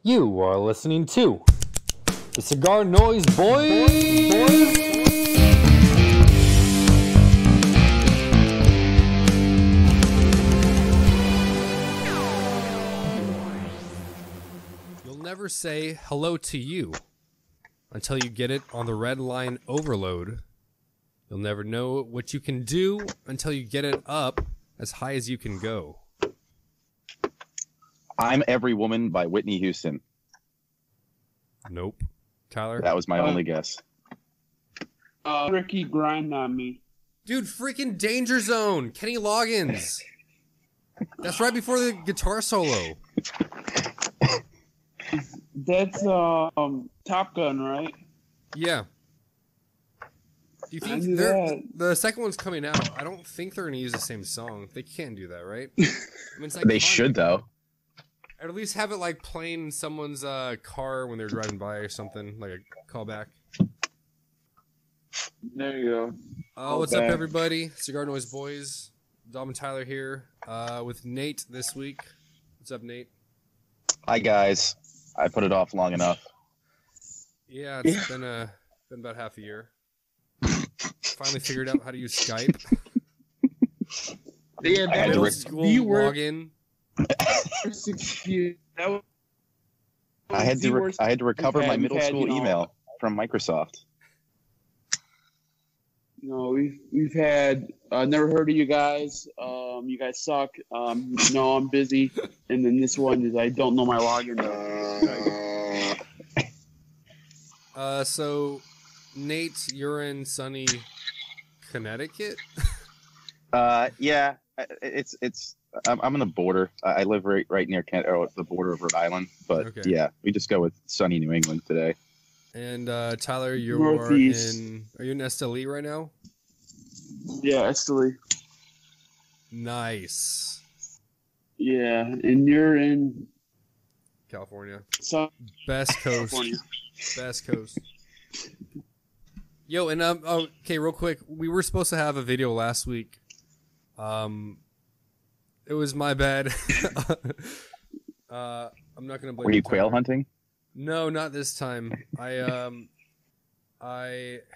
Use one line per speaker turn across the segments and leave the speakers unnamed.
You are listening to the Cigar Noise Boys. You'll never say hello to you until you get it on the red line overload. You'll never know what you can do until you get it up as high as you can go.
I'm Every Woman by Whitney Houston.
Nope. Tyler?
That was my only guess.
Ricky Grind on Me.
Dude, freaking Danger Zone. Kenny Loggins. That's right before the guitar solo.
That's Top Gun, right?
Yeah. Do you think the second one's coming out? I don't think they're going to use the same song. They can't do that, right? I mean, it's
They should, though.
Or at least have it like playing in someone's car when they're driving by or something, like a callback.
There you go.
What's up, everybody? Cigar Noise Boys. Dom and Tyler here with Nate this week. What's up, Nate?
Hi, guys. I put it off long enough.
Yeah, it's been about half a year. Finally figured out how to use Skype.
Yeah,
I had to
login.
I had to recover my middle school email from Microsoft.
You know, we've had never heard of you guys. You guys suck. No, I'm busy. And then this one is I don't know my login.
So Nate, you're in sunny Connecticut?
Yeah, I'm on the border. I live right near the border of Rhode Island. But okay. Yeah, we just go with sunny New England today.
And Tyler, you're
Northeast.
Are you in Esteli right now?
Yeah, Esteli.
Nice.
Yeah, and you're in
California.
Best
Coast.
California.
Best Coast. Yo, and okay, real quick, we were supposed to have a video last week. It was my bad. I'm not gonna blame.
Were you quail hunting?
No, not this time. I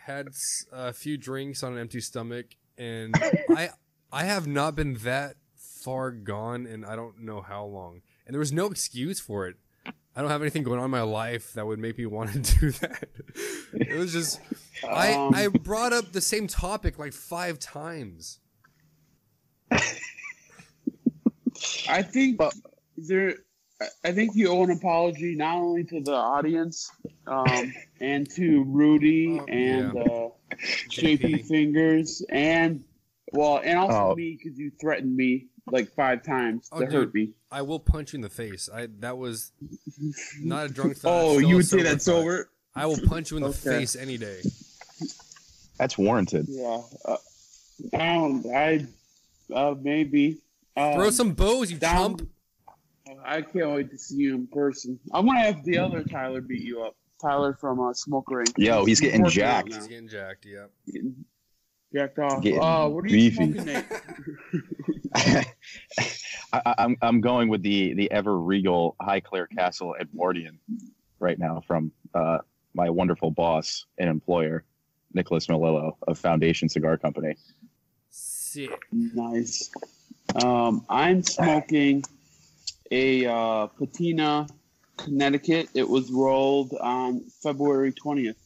had a few drinks on an empty stomach, and I have not been that far gone, and I don't know how long. And there was no excuse for it. I don't have anything going on in my life that would make me want to do that. It was just I brought up the same topic like 5 times.
I think you owe an apology not only to the audience, and to Rudy and JP Fingers and also me, because you threatened me like 5 times to hurt me.
I will punch you in the face. That was not a drunk thought.
Oh, you would say that sober?
I will punch you in the face any day.
That's warranted.
Yeah. Maybe.
Throw some bows, you chump.
I can't wait to see you in person. I'm going to have the other Tyler beat you up. Tyler from Smoke Ring.
Yo, he's getting jacked.
He's getting jacked, yeah.
Getting jacked off. What are
beefy.
you smoking, Nate?
I'm going with the ever regal Highclere Castle Edwardian right now from my wonderful boss and employer, Nicholas Melillo of Foundation Cigar Company.
Sick.
Nice. I'm smoking a Patina, Connecticut. It was rolled on February 20th.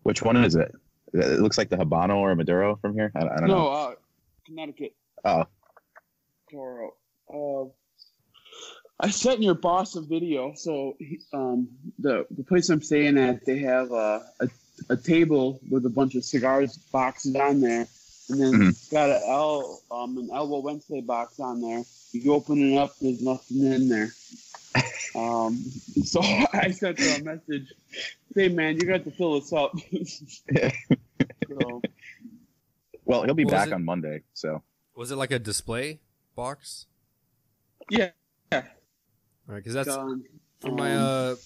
Which one is it? It looks like the Habano or Maduro from here. I don't know.
No, Connecticut.
Oh.
Toro. I sent your boss a video. So the place I'm staying at, they have a table with a bunch of cigars boxes on there, and then got an Elbow Wednesday box on there. You open it up, there's nothing in there. So I sent her a message. Hey man, you got to fill this up. So,
well, he'll be back on Monday. So
was it like a display box?
Yeah.
All right, because that's for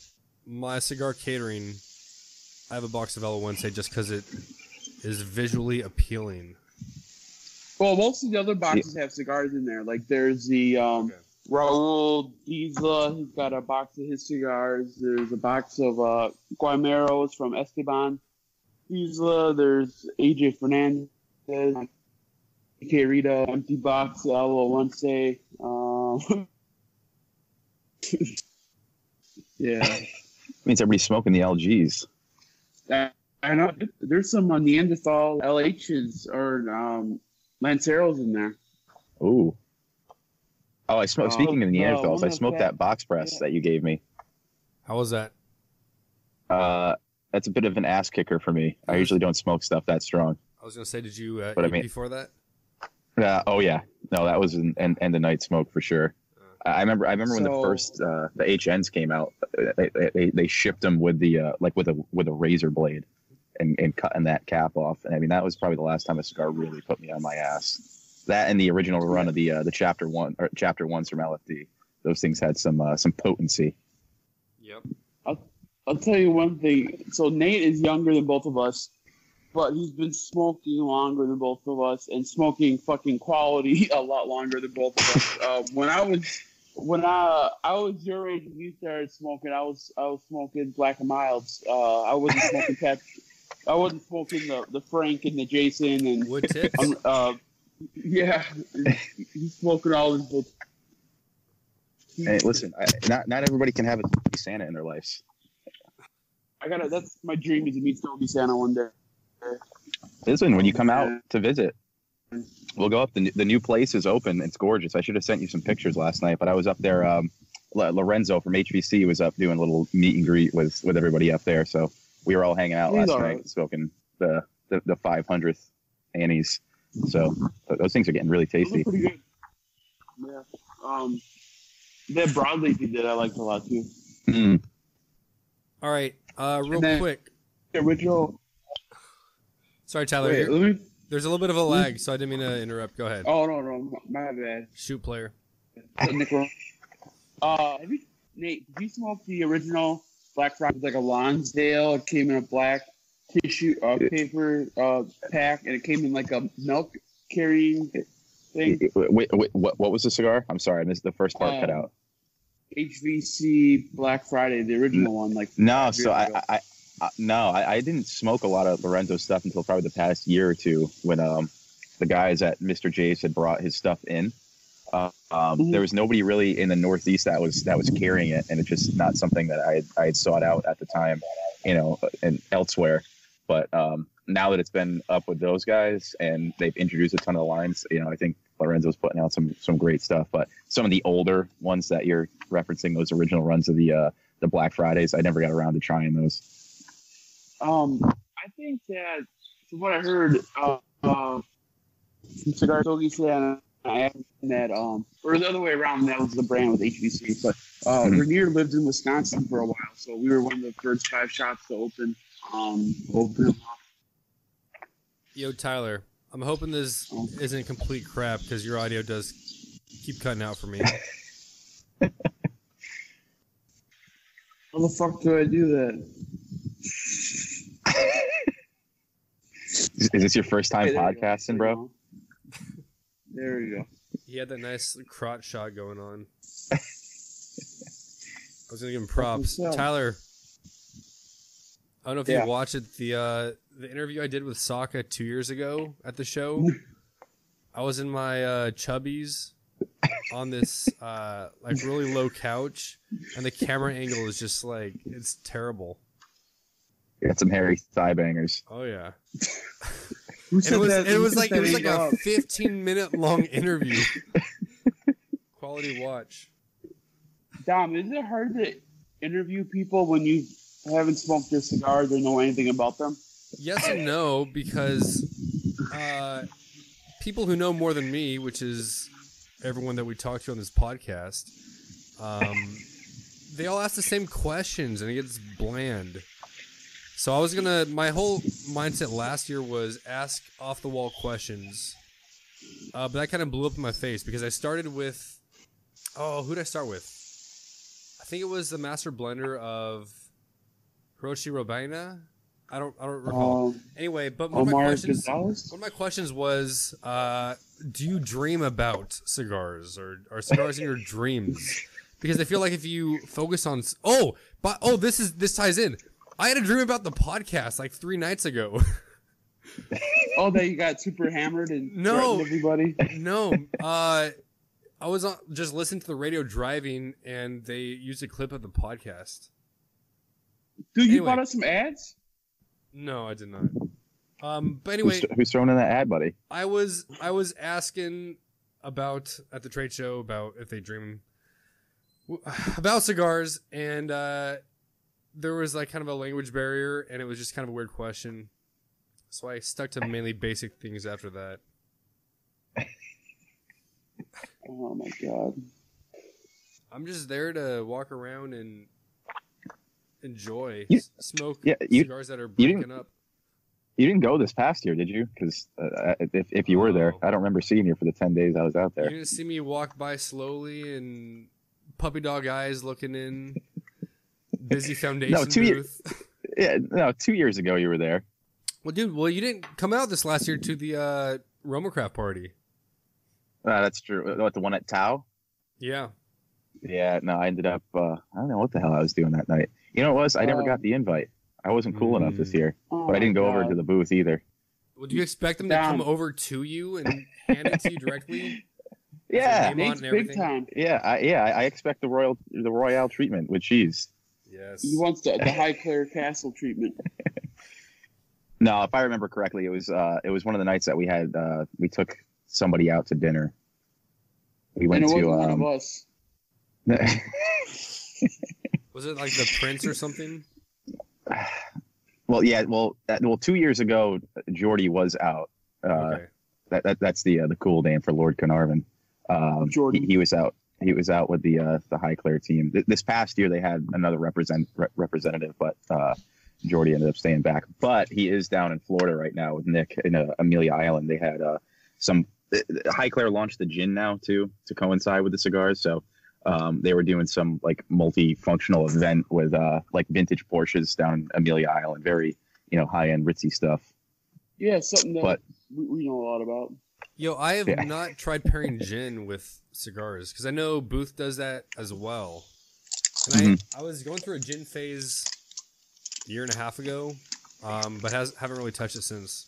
my cigar catering. I have a box of Ella Wednesday just because it is visually appealing.
Well, most of the other boxes have cigars in there. Like there's the Raul Diesla, he's got a box of his cigars. There's a box of Guaymeros from Esteban Diesla. There's AJ Fernandez, Rita, empty box, Alo Once. Yeah.
Means everybody's smoking the LGs.
I know. There's some Neanderthal LHs or Lanceros in there.
Ooh. Oh, I smoked. Speaking of Neanderthals, I smoked that box press that you gave me.
How was that?
That's a bit of an ass kicker for me. I usually don't smoke stuff that strong.
I was gonna say, did you eat before that?
Oh yeah, no, that was an end of night smoke for sure. I remember when the first the HNs came out. They shipped them with the with a razor blade and cutting that cap off. And I mean, that was probably the last time a cigar really put me on my ass. That and the original run of the chapter ones from LFD. Those things had some potency.
Yep.
I'll tell you one thing. So Nate is younger than both of us, but he's been smoking longer than both of us and smoking fucking quality a lot longer than both of us. When I was your age and you started smoking, I was smoking Black and Milds. I wasn't smoking I wasn't smoking the Frank and the Jason and
wood tips.
Yeah, he's smoking all his books.
Hey, listen, not everybody can have a Santa in their lives.
That's my dream, is to meet Stogie Santa one day.
Listen, when you come out to visit, we'll go up. The new place is open. It's gorgeous. I should have sent you some pictures last night, but I was up there. Lorenzo from HVC was up doing a little meet and greet with everybody up there. So we were all hanging out last night, smoking the 500th Annie's. So those things are getting really tasty.
Pretty good. Yeah. That broadleaf you did, I liked a lot too.
Mm.
All right. Real quick.
The original.
Sorry, Tyler. There's a little bit of a lag, so I didn't mean to interrupt. Go ahead.
Oh no, my bad.
Shoot, player.
Nate, did you smoke the original Black Friday with like a Lonsdale? It came in a black tissue paper pack, and it came in like a milk carrying thing.
Wait, what was the cigar? I'm sorry, I missed the first part cut out.
HVC Black Friday, the original one.
No, so I didn't smoke a lot of Lorenzo stuff until probably the past year or two when the guys at Mr. J's had brought his stuff in. There was nobody really in the Northeast that was carrying it, and it's just not something that I had sought out at the time, and elsewhere. But now that it's been up with those guys and they've introduced a ton of lines, I think Lorenzo's putting out some great stuff. But some of the older ones that you're referencing, those original runs of the Black Fridays, I never got around to trying those.
I think that from what I heard, from Cigar Stogie Santa, that or the other way around, that was the brand with HVC. But Rainier lived in Wisconsin for a while, so we were one of the first 5 shops to open them up.
Yo, Tyler, I'm hoping this isn't complete crap because your audio does keep cutting out for me.
How the fuck do I do that?
Is this your first time podcasting, bro?
There you go.
He had that nice crotch shot going on. I was gonna give him props. Tyler, I don't know if you watched it. The interview I did with Sokka 2 years ago at the show. I was in my chubbies on this really low couch, and the camera angle is just it's terrible.
You got some hairy thigh bangers.
Oh yeah. It was like a 15-minute long interview. Quality watch.
Dom, is it hard to interview people when you haven't smoked their cigars or know anything about them?
Yes and no, because people who know more than me, which is everyone that we talk to on this podcast, they all ask the same questions and it gets bland. So my whole mindset last year was ask off-the-wall questions. But that kind of blew up in my face because I started with, who did I start with? I think it was the master blender of Hiroshi Robina, don't recall. Anyway, but one
Omar
of
Gonzalez?
my questions was, do you dream about cigars, or are cigars in your dreams? Because I feel like if you focus on this ties in. I had a dream about the podcast like 3 nights ago.
Oh, that you got super hammered and
No.
threatened everybody?
No, I was just listening to the radio driving, and they used a clip of the podcast.
Dude, you
Anyway.
bought us some ads?
No, I did not. But anyway,
Who's throwing in that ad, buddy?
I was asking about at the trade show about if they dream about cigars, and there was like kind of a language barrier, and it was just kind of a weird question. So I stuck to mainly basic things after that.
Oh my god.
I'm just there to walk around and enjoy, smoke cigars that are broken up.
You didn't go this past year, did you? Because if you were there, I don't remember seeing you for the 10 days I was out there.
You didn't see me walk by slowly and puppy dog eyes looking in. Busy foundation booth.
2 years ago you were there.
Well, dude, you didn't come out this last year to the Romacraft party.
That's true. What, the one at Tao?
Yeah.
Yeah, no, I ended up, I don't know what the hell I was doing that night. You know what it was? I never got the invite. I wasn't cool enough this year. But I didn't go over to the booth either.
Well, do you expect them to come over to you and hand it to you directly?
Yeah.
Nate's big time.
Yeah, I expect the Royale treatment with cheese.
Yes.
He wants the Highclere Castle treatment.
No, if I remember correctly, it was one of the nights that we had. We took somebody out to dinner. We went
and it
to
wasn't one of us.
Was it like the Prince or something?
Well, yeah. Well, 2 years ago, Geordie was out.
Okay.
That's the cool name for Lord Carnarvon.
Jordan.
He was out. He was out with the Highclere team. This past year, they had another representative, but Geordie ended up staying back. But he is down in Florida right now with Nick in Amelia Island. They had some. Highclere launched the gin now too to coincide with the cigars. So they were doing some like multifunctional event with like vintage Porsches down in Amelia Island. Very high end ritzy stuff.
Yeah, something that we know a lot about.
Yo, I have not tried pairing gin with cigars because I know Booth does that as well. And I was going through a gin phase a year and a half ago, but haven't really touched it since.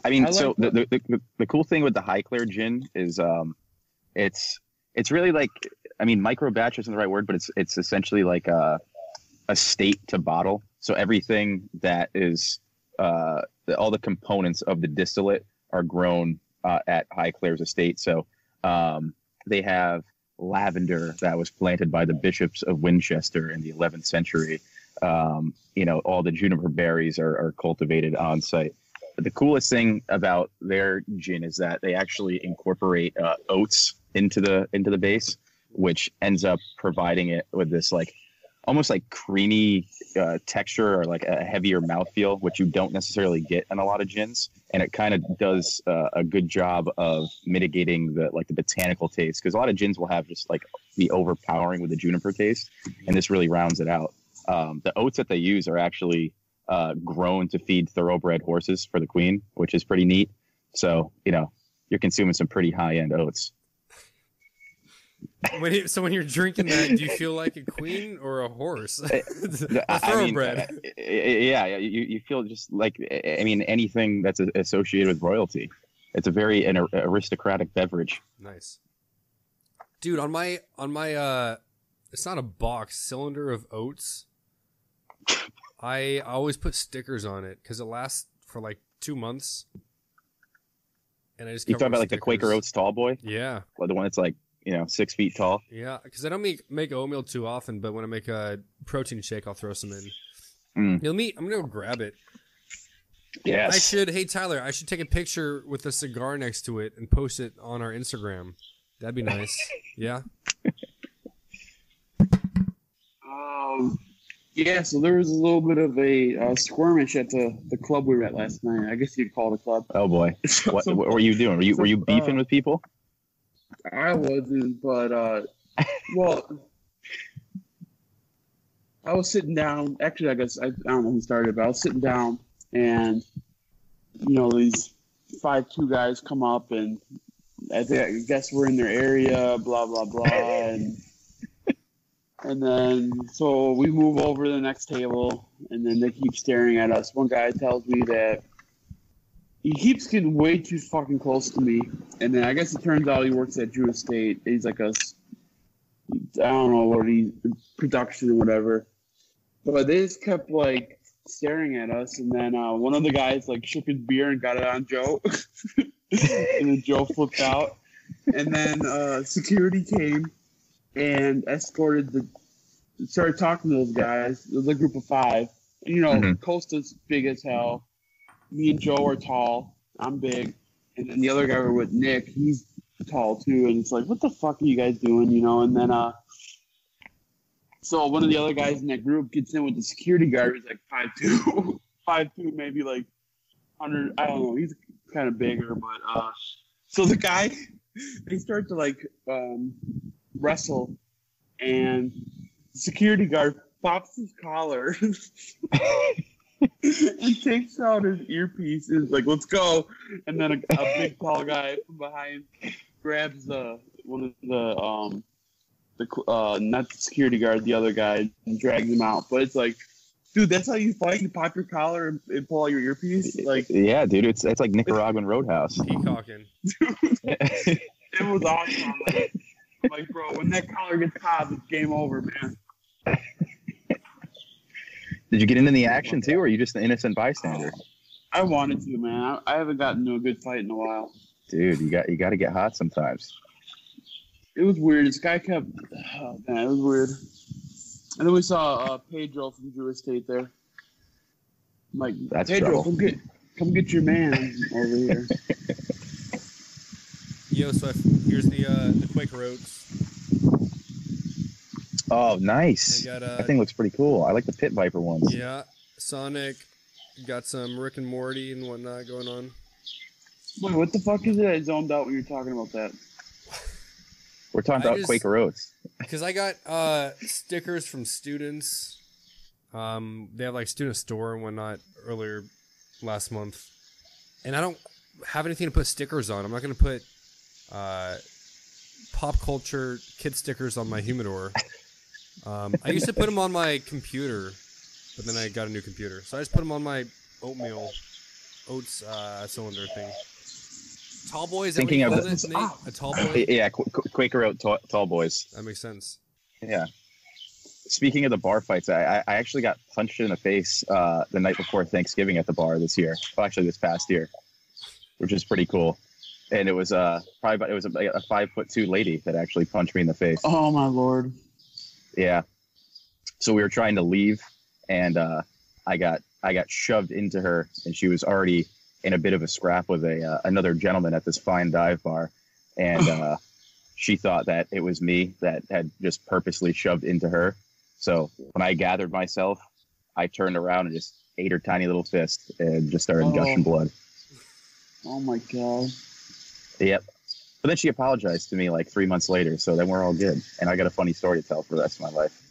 I mean, so the cool thing with the Highclere gin is it's really like, I mean, micro batch isn't the right word, but it's essentially like a state to bottle. So everything that is all the components of the distillate are grown at Highclere's estate. So they have lavender that was planted by the bishops of Winchester in the 11th century. All the juniper berries are cultivated on site. But the coolest thing about their gin is that they actually incorporate oats into the base, which ends up providing it with this like almost like creamy texture or like a heavier mouthfeel, which you don't necessarily get in a lot of gins. And it kind of does a good job of mitigating the botanical taste, because a lot of gins will have just like the overpowering with the juniper taste, and this really rounds it out. The oats that they use are actually grown to feed thoroughbred horses for the queen, which is pretty neat. So you're consuming some pretty high-end oats.
When you're drinking that, do you feel like a queen or a horse? A thoroughbred.
You feel just like, I mean, anything that's associated with royalty. It's a very aristocratic beverage.
Nice, dude. On my it's not a box, cylinder of oats. I always put stickers on it because it lasts for like 2 months. And I just
you talking about like the Quaker Oats tall boy?
Yeah,
well, the one that's like 6 feet tall.
Yeah, because I don't make oatmeal too often, but when I make a protein shake, I'll throw some in. I'm gonna go grab it.
Yes.
Hey Tyler, I should take a picture with a cigar next to it and post it on our Instagram. That'd be nice. Yeah.
Yeah, so there was a little bit of a skirmish at the club we were at last night. I guess you'd call it a club.
Oh boy, what were you doing? Were you beefing with people?
I wasn't, but well, I was sitting down. Actually, I don't know who started, but I was sitting down, and these 5'2" guys come up, and I guess we're in their area, blah blah blah, and then so we move over to the next table, and then they keep staring at us. One guy tells me that he keeps getting way too fucking close to me, and then I guess it turns out he works at Jewish State. He's like I don't know what production or whatever. But they just kept like staring at us, and then one of the guys like shook his beer and got it on Joe, and then Joe flipped out, and then security came and started talking to those guys. It was a group of 5. Costa's big as hell. Me and Joe are tall. I'm big, and then the other guy we're with, Nick, he's tall too, and it's like, what the fuck are you guys doing? And then so one of the other guys in that group gets in with the security guard who's like 5'2", 5'2", maybe like 100. I don't know. He's kind of bigger, but so the guy, they start to like wrestle, and the security guard pops his collar and takes out his earpiece and is like, "Let's go!" And then a big tall guy from behind grabs one of the not the security guard, the other guy, and drags him out. But it's like, dude, that's how you fight? You pop your collar and pull out your earpiece? Like,
yeah, dude, it's like Nicaraguan Roadhouse.
Peacocking.
It was awesome. I'm like, bro, when that collar gets popped, it's game over, man.
Did you get into the action too, or are you just an innocent bystander?
I wanted to, man. I haven't gotten into a good fight in a while.
Dude, you got to get hot sometimes.
It was weird. This guy kept. Oh, man, it was weird. And then we saw Pedro from Jewish State there. I'm like,
that's
Pedro,
trouble.
come get your man over here.
Yo, so here's the Quaker Oats.
Oh, nice. That thing looks pretty cool. I like the Pit Viper ones.
Yeah, Sonic. Got some Rick and Morty and whatnot going on.
Wait, what the fuck is it? I zoned out when you were talking about that.
We're talking about Quaker Oats.
Because I got stickers from students. They have like student store and whatnot earlier last month. And I don't have anything to put stickers on. I'm not going to put pop culture kid stickers on my humidor. I used to put them on my computer, but then I got a new computer. So I just put them on my oats cylinder thing. Tall boy, is that
Thinking
what you
of
called it, Nate? A tall boy?
Yeah, Quaker Oat tall boys.
That makes sense.
Yeah. Speaking of the bar fights, I actually got punched in the face the night before Thanksgiving at the bar this year. Well, actually, this past year, which is pretty cool. And it was a 5'2" lady that actually punched me in the face.
Oh my Lord.
Yeah. So we were trying to leave, and I got shoved into her, and she was already in a bit of a scrap with another gentleman at this fine dive bar, and she thought that it was me that had just purposely shoved into her. So when I gathered myself, I turned around and just ate her tiny little fist and just started gushing blood.
Oh my God.
Yep. But then she apologized to me like 3 months later, so then we're all good. And I got a funny story to tell for the rest of my life.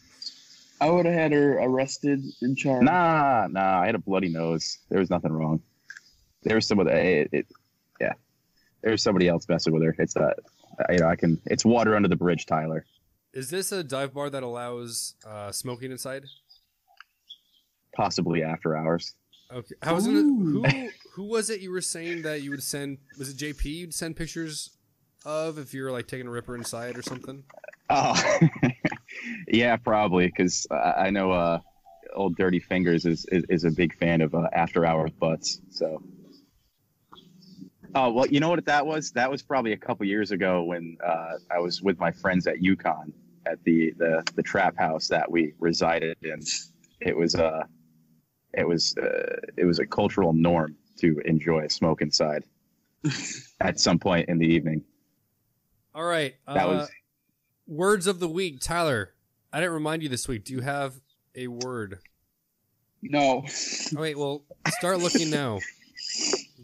I would have had her arrested and charged.
Nah, I had a bloody nose. There was nothing wrong. There was somebody, yeah. There was somebody else messing with her. It's it's water under the bridge, Tyler.
Is this a dive bar that allows smoking inside?
Possibly after hours.
Okay. How was it? Who was it you were saying that you would send? Was it JP you'd send pictures of if you were like taking a ripper inside or something?
Oh, yeah, probably, because I know old Dirty Fingers is a big fan of after hours butts. So, oh well, you know what that was? That was probably a couple years ago when I was with my friends at UConn at the trap house that we resided in. It was a cultural norm to enjoy a smoke inside at some point in the evening.
All right.
That was
words of the week. Tyler, I didn't remind you this week. Do you have a word?
No.
Oh, wait, well, start looking now.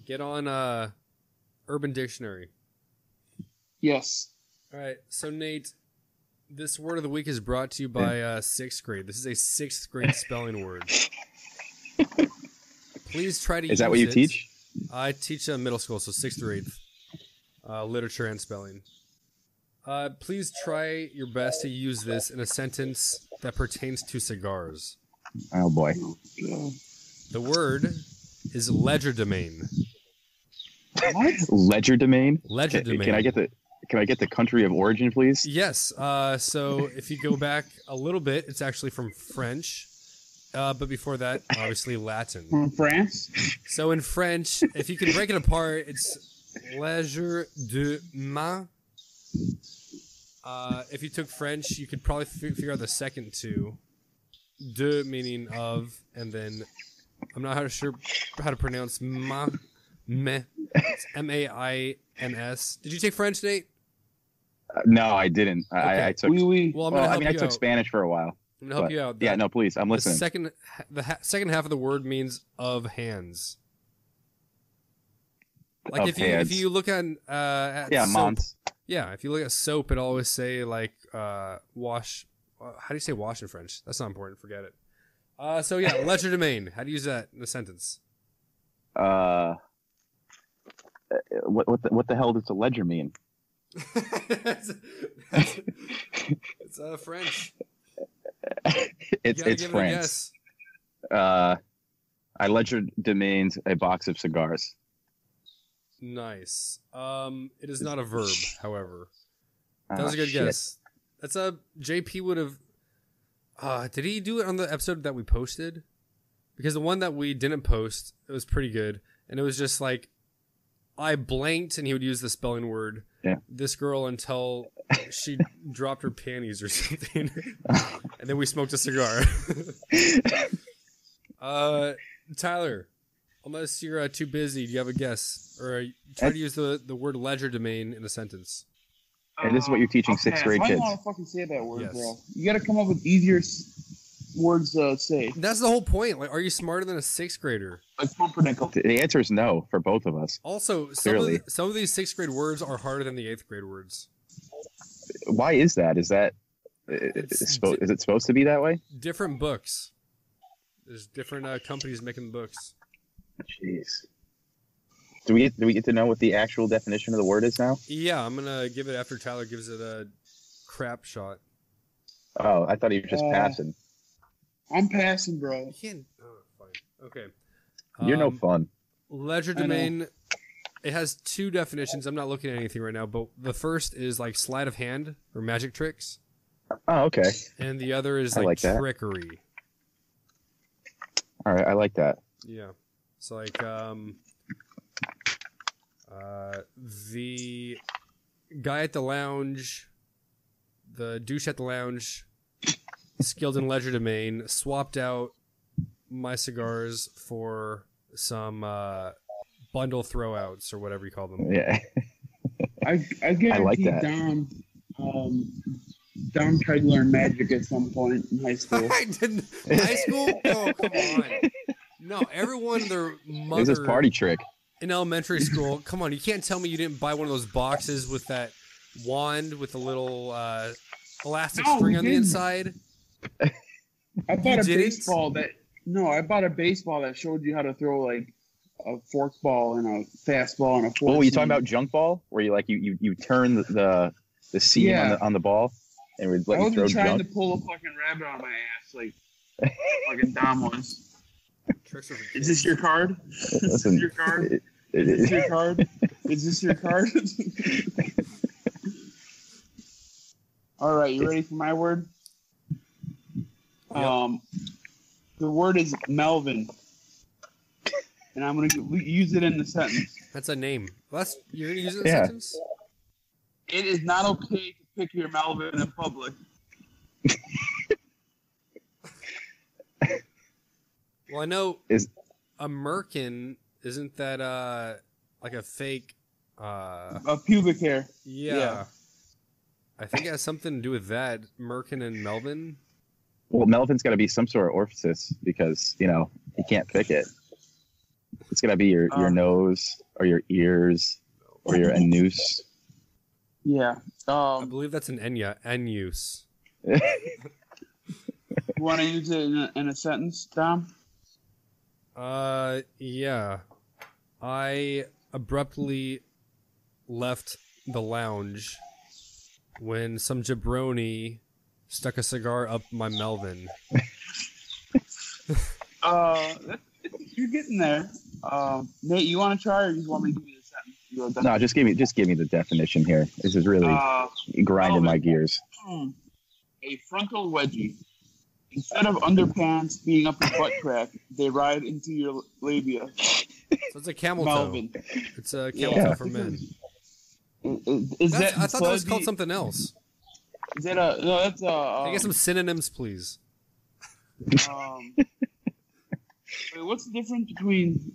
Get on Urban Dictionary.
Yes.
All right. So, Nate, This word of the week is brought to you by sixth grade. This is a sixth grade spelling word. Please try to use it.
Is that what you teach?
I teach middle school, so sixth or eighth. Literature and spelling. Please try your best to use this in a sentence that pertains to cigars.
Oh boy.
The word is legerdemain.
What?
Legerdemain?
Legerdemain.
Can I get the country of origin, please?
Yes. So if you go back a little bit, it's actually from French. But before that, obviously Latin.
From France?
So in French, if you can break it apart, it's legerdemain. If you took French, you could probably figure out the second two. De meaning of, and then I'm not sure how to pronounce ma. Meh. It's M-A-I-N-S. Did you take French, Nate?
No, I didn't.
Okay.
I took.
Well, I'm gonna help you
I took
out.
Spanish for a while.
I'm gonna help you out.
Yeah, no, please. I'm listening.
The second half of the word means of hands. Like if you look at soap,
months.
Yeah, if you look at soap, it always say like wash. How do you say wash in French? That's not important. Forget it. So yeah, legerdemain. How do you use that in a sentence?
What the hell does a ledger mean?
it's French.
It's France. I legerdemained a box of cigars.
Nice. It is not a verb, however. That was a good
Shit.
guess. That's JP would have. Did he do it on the episode that we posted? Because the one that we didn't post, it was pretty good, and it was just like I blanked, and he would use the spelling word.
Yeah.
This girl until she dropped her panties or something, and then we smoked a cigar. Tyler, unless you're too busy, do you have a guess, or try to use the word legerdemain in a sentence?
And this is what you're teaching sixth grade
Why do
kids.
you want to fucking say that word,
Yes.
bro? You got to come up with easier words to say.
That's the whole point. Like, are you smarter than a sixth grader?
Like pumpernickel.
The answer is no for both of us.
Also,
Clearly.
some of these sixth grade words are harder than the eighth grade words.
Why is that? Is that
It's
is it supposed to be that way?
Different books. There's different companies making books.
Jeez. Do we get to know what the actual definition of the word is now?
Yeah, I'm gonna give it after Tyler gives it a crap shot.
Oh, I thought he was just passing.
I'm passing, bro.
You can't. Oh, fine. Okay.
You're no fun.
Legerdemain. It has two definitions. I'm not looking at anything right now, but the first is like sleight of hand or magic tricks,
Oh, okay.
and the other is
I like that.
trickery.
All right, I like that.
Yeah. So like the guy at the lounge, the douche at the lounge, skilled in legerdemain, swapped out my cigars for some bundle throwouts or whatever you call them.
Yeah.
I guarantee
I like that.
Dom tried to learn magic at some point in high school.
I didn't. High school? Oh, come on. No, everyone, their
It
mother
was his party trick.
in elementary school. Come on, you can't tell me you didn't buy one of those boxes with that wand with a little elastic
No,
string
we
on the
didn't.
inside.
I bought a
didn't?
baseball I bought a baseball that showed you how to throw like a fork ball and a fastball and a fork.
Oh, you talking about junk ball, where you turn the seam
Yeah.
on the ball and would let
I
you throw
wasn't trying
junk?
to pull a fucking rabbit out of my ass like fucking Dom was.
Tricks are for
Is
kids.
this your card? Is this
Listen,
your card?
it-
Is this your card? Is this your card? All right, you ready for my word?
Yep.
The word is Melvin, and I'm gonna use it in the sentence.
That's a name. You're gonna use it in a
Yeah.
sentence?
It is not okay to pick your Melvin in public.
Well, I know
Is-
a merkin, isn't that like a fake
Of pubic hair.
yeah.
Yeah.
I think it has something to do with that. Merkin and Melvin.
Well, Melvin's got to be some sort of orifice because you can't pick it. It's gonna be your nose or your ears or your anus.
Yeah.
I believe that's an N use.
You want to use it in a sentence, Dom?
Yeah. I abruptly left the lounge when some jabroni stuck a cigar up my Melvin.
You're getting there. Nate, you want to try, or you want me to give you the sentence?
No, just give me the definition here. This is really grinding my gears.
A frontal wedgie. Instead of underpants being up your butt crack, they ride into your labia.
So it's a camel toe.
Melvin.
It's a camel toe for men.
I
thought that was called something else.
Is that a no? That's a.
Can I get some synonyms, please?
Wait, what's the difference between?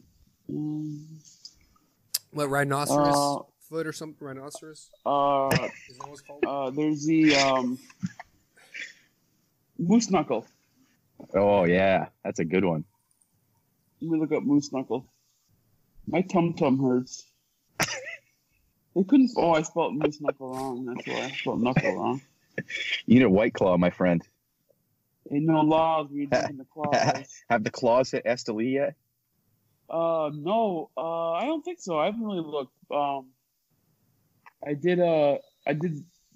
What, rhinoceros foot or something? Rhinoceros? Is that what it's called?
There's the moose knuckle.
Oh yeah, that's a good one.
Let me look up moose knuckle. My tum hurts. They couldn't. Oh, I spelled moose knuckle wrong. That's why I spelled knuckle wrong.
You need a White Claw, my friend.
Ain't no laws. We're drinking the claws.
Have the claws hit Esteli yet?
No. I don't think so. I haven't really looked. I did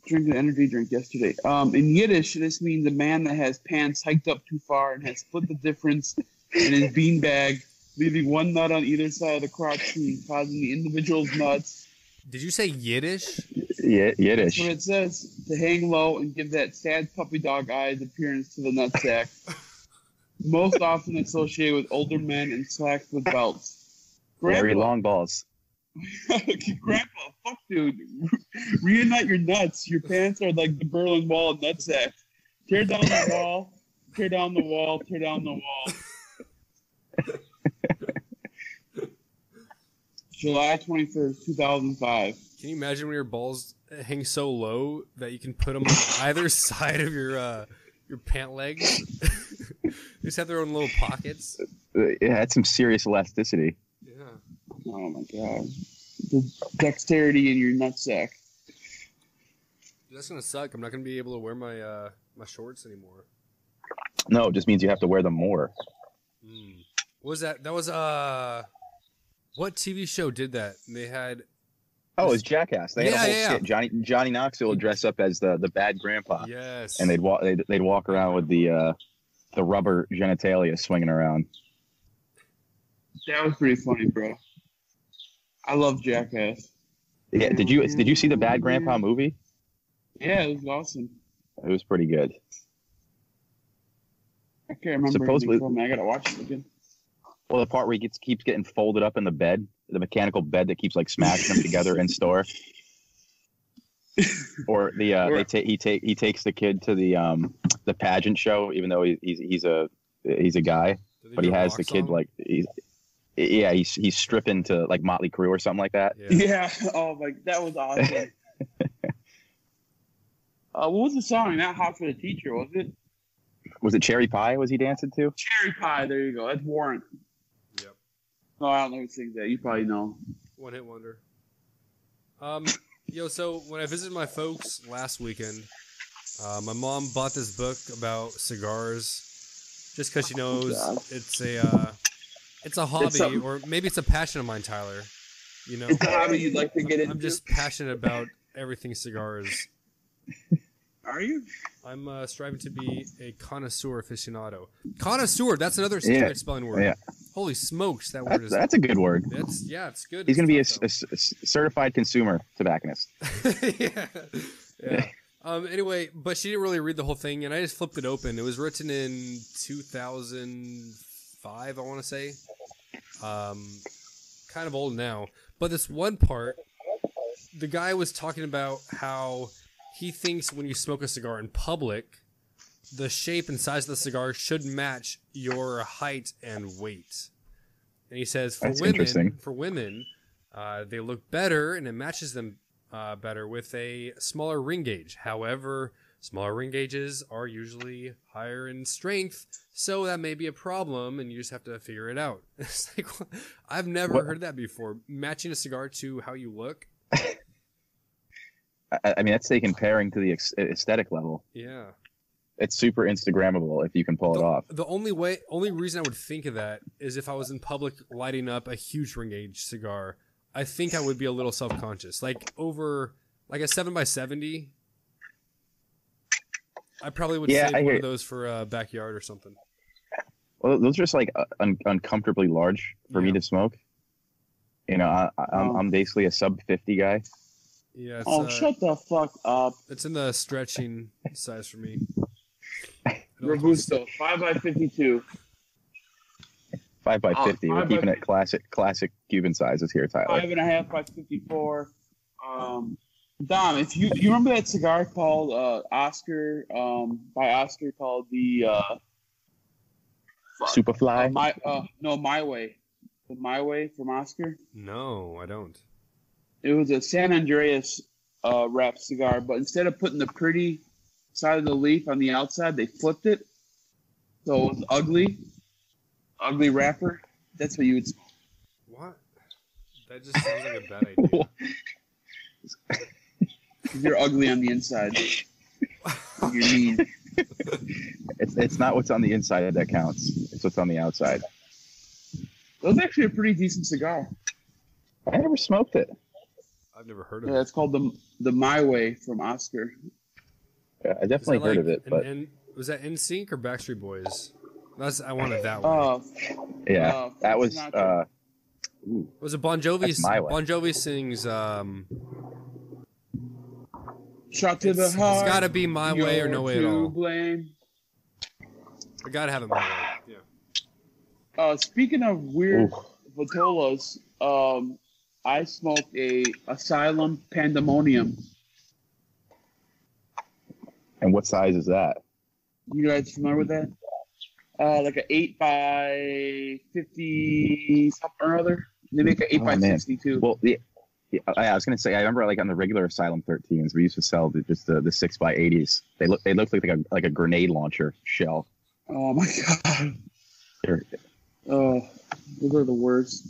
drink an energy drink yesterday. In Yiddish, this means a man that has pants hiked up too far and has split the difference in his beanbag, leaving one nut on either side of the crotch seam, causing the individual's nuts.
Did you say Yiddish?
Yeah, Yiddish.
That's what it says. To hang low and give that sad puppy dog eyes appearance to the nutsack. Most often associated with older men and slacks with belts.
Very long balls.
Grandpa, fuck dude. Reunite your nuts. Your pants are like the Berlin Wall of nutsack. Tear down the wall. Tear down the wall. Tear down the wall. July 21st, 2005.
Can you imagine when your balls hang so low that you can put them on either side of your pant legs? They just have their own little pockets.
It had some serious elasticity.
Yeah.
Oh my god. The dexterity in your nutsack.
That's gonna suck. I'm not gonna be able to wear my my shorts anymore.
No, it just means you have to wear them more.
What was that? That was what TV show did that? They had.
Oh, it was Jackass. They had a whole skit. Johnny Knoxville would dress up as the bad grandpa.
Yes.
And they'd walk around with the rubber genitalia swinging around.
That was pretty funny, bro. I love Jackass.
Yeah, did you see the Bad Grandpa movie?
Yeah, it was awesome.
It was pretty good.
I can't remember anything from it. I gotta watch it again.
Well, the part where he keeps getting folded up in the bed, the mechanical bed that keeps like smashing them together in store. Or he takes the kid to the pageant show, even though he's a guy, but he has the kid like he's stripping to like Motley Crue or something like that.
Yeah. Oh my, that was awesome. What was the song? Not Hot for the Teacher, was it?
Was it Cherry Pie? Was he dancing to?
Cherry Pie. There you go. That's Warrant.
Yep.
No, I don't know who sings that. You probably know.
One hit wonder. So when I visited my folks last weekend, my mom bought this book about cigars, just because she knows it's a hobby, or maybe it's a passion of mine, Tyler. You know,
it's a hobby you'd like to get into.
I'm just passionate about everything cigars.
Are you?
I'm striving to be a connoisseur aficionado. Connoisseur, that's another straight spelling word.
Yeah.
Holy smokes, that's
a good word.
It's good.
He's going to be a certified consumer tobacconist.
Yeah. Anyway, but she didn't really read the whole thing, and I just flipped it open. It was written in 2005, I want to say. Kind of old now. But this one part, the guy was talking about how he thinks when you smoke a cigar in public, the shape and size of the cigar should match your height and weight. And he says for women, they look better and it matches them better with a smaller ring gauge. However, smaller ring gauges are usually higher in strength, so that may be a problem, and you just have to figure it out. It's like, I've never heard that before. Matching a cigar to how you look.
I mean, that's taken pairing to the aesthetic level.
Yeah.
It's super Instagrammable if you can pull it off.
The only reason I would think of that is if I was in public lighting up a huge ring gauge cigar. I think I would be a little self-conscious. Like over like a 7x70, I probably would save one of those for a backyard or something.
Well, those are just like uncomfortably large for me to smoke. You know, I'm basically a sub 50 guy.
Yeah.
Shut the fuck up.
It's in the stretching size for me.
Robusto, 5x52.
5x50. We're keeping it classic Cuban sizes here, Tyler.
5.5 by 54. Dom, if you remember that cigar called Oscar, by Oscar, called the
Superfly?
My Way. The My Way from Oscar?
No, I don't.
It was a San Andreas wrap cigar, but instead of putting the pretty side of the leaf on the outside, they flipped it. So it was ugly wrapper. That's what you would.
What? That just sounds like a bad idea.
You're ugly on the inside. You're mean.
It's not what's on the inside that counts. It's what's on the outside.
That was actually a pretty decent cigar.
I never smoked it.
I've never heard of it.
Yeah, it's called the My Way from Oscar.
Yeah, I definitely heard of it, but
was that NSYNC or Backstreet Boys? I wanted that one.
That was.
Was it Bon Jovi?
My Way.
Bon Jovi sings.
Shot to the heart.
It's got to be My Way or No Way at all.
Blame.
I gotta have it My Way. Yeah.
Speaking of weird vitolas, I smoked a Asylum Pandemonium.
And what size is that?
You guys familiar with that? Like an 8 by 50 something or other. They make an 8 by 62.
Well, I was gonna say, I remember like on the regular Asylum 13s, we used to sell the 6 by 80s. They looked like a grenade launcher shell.
Oh my god. Oh, those are the worst.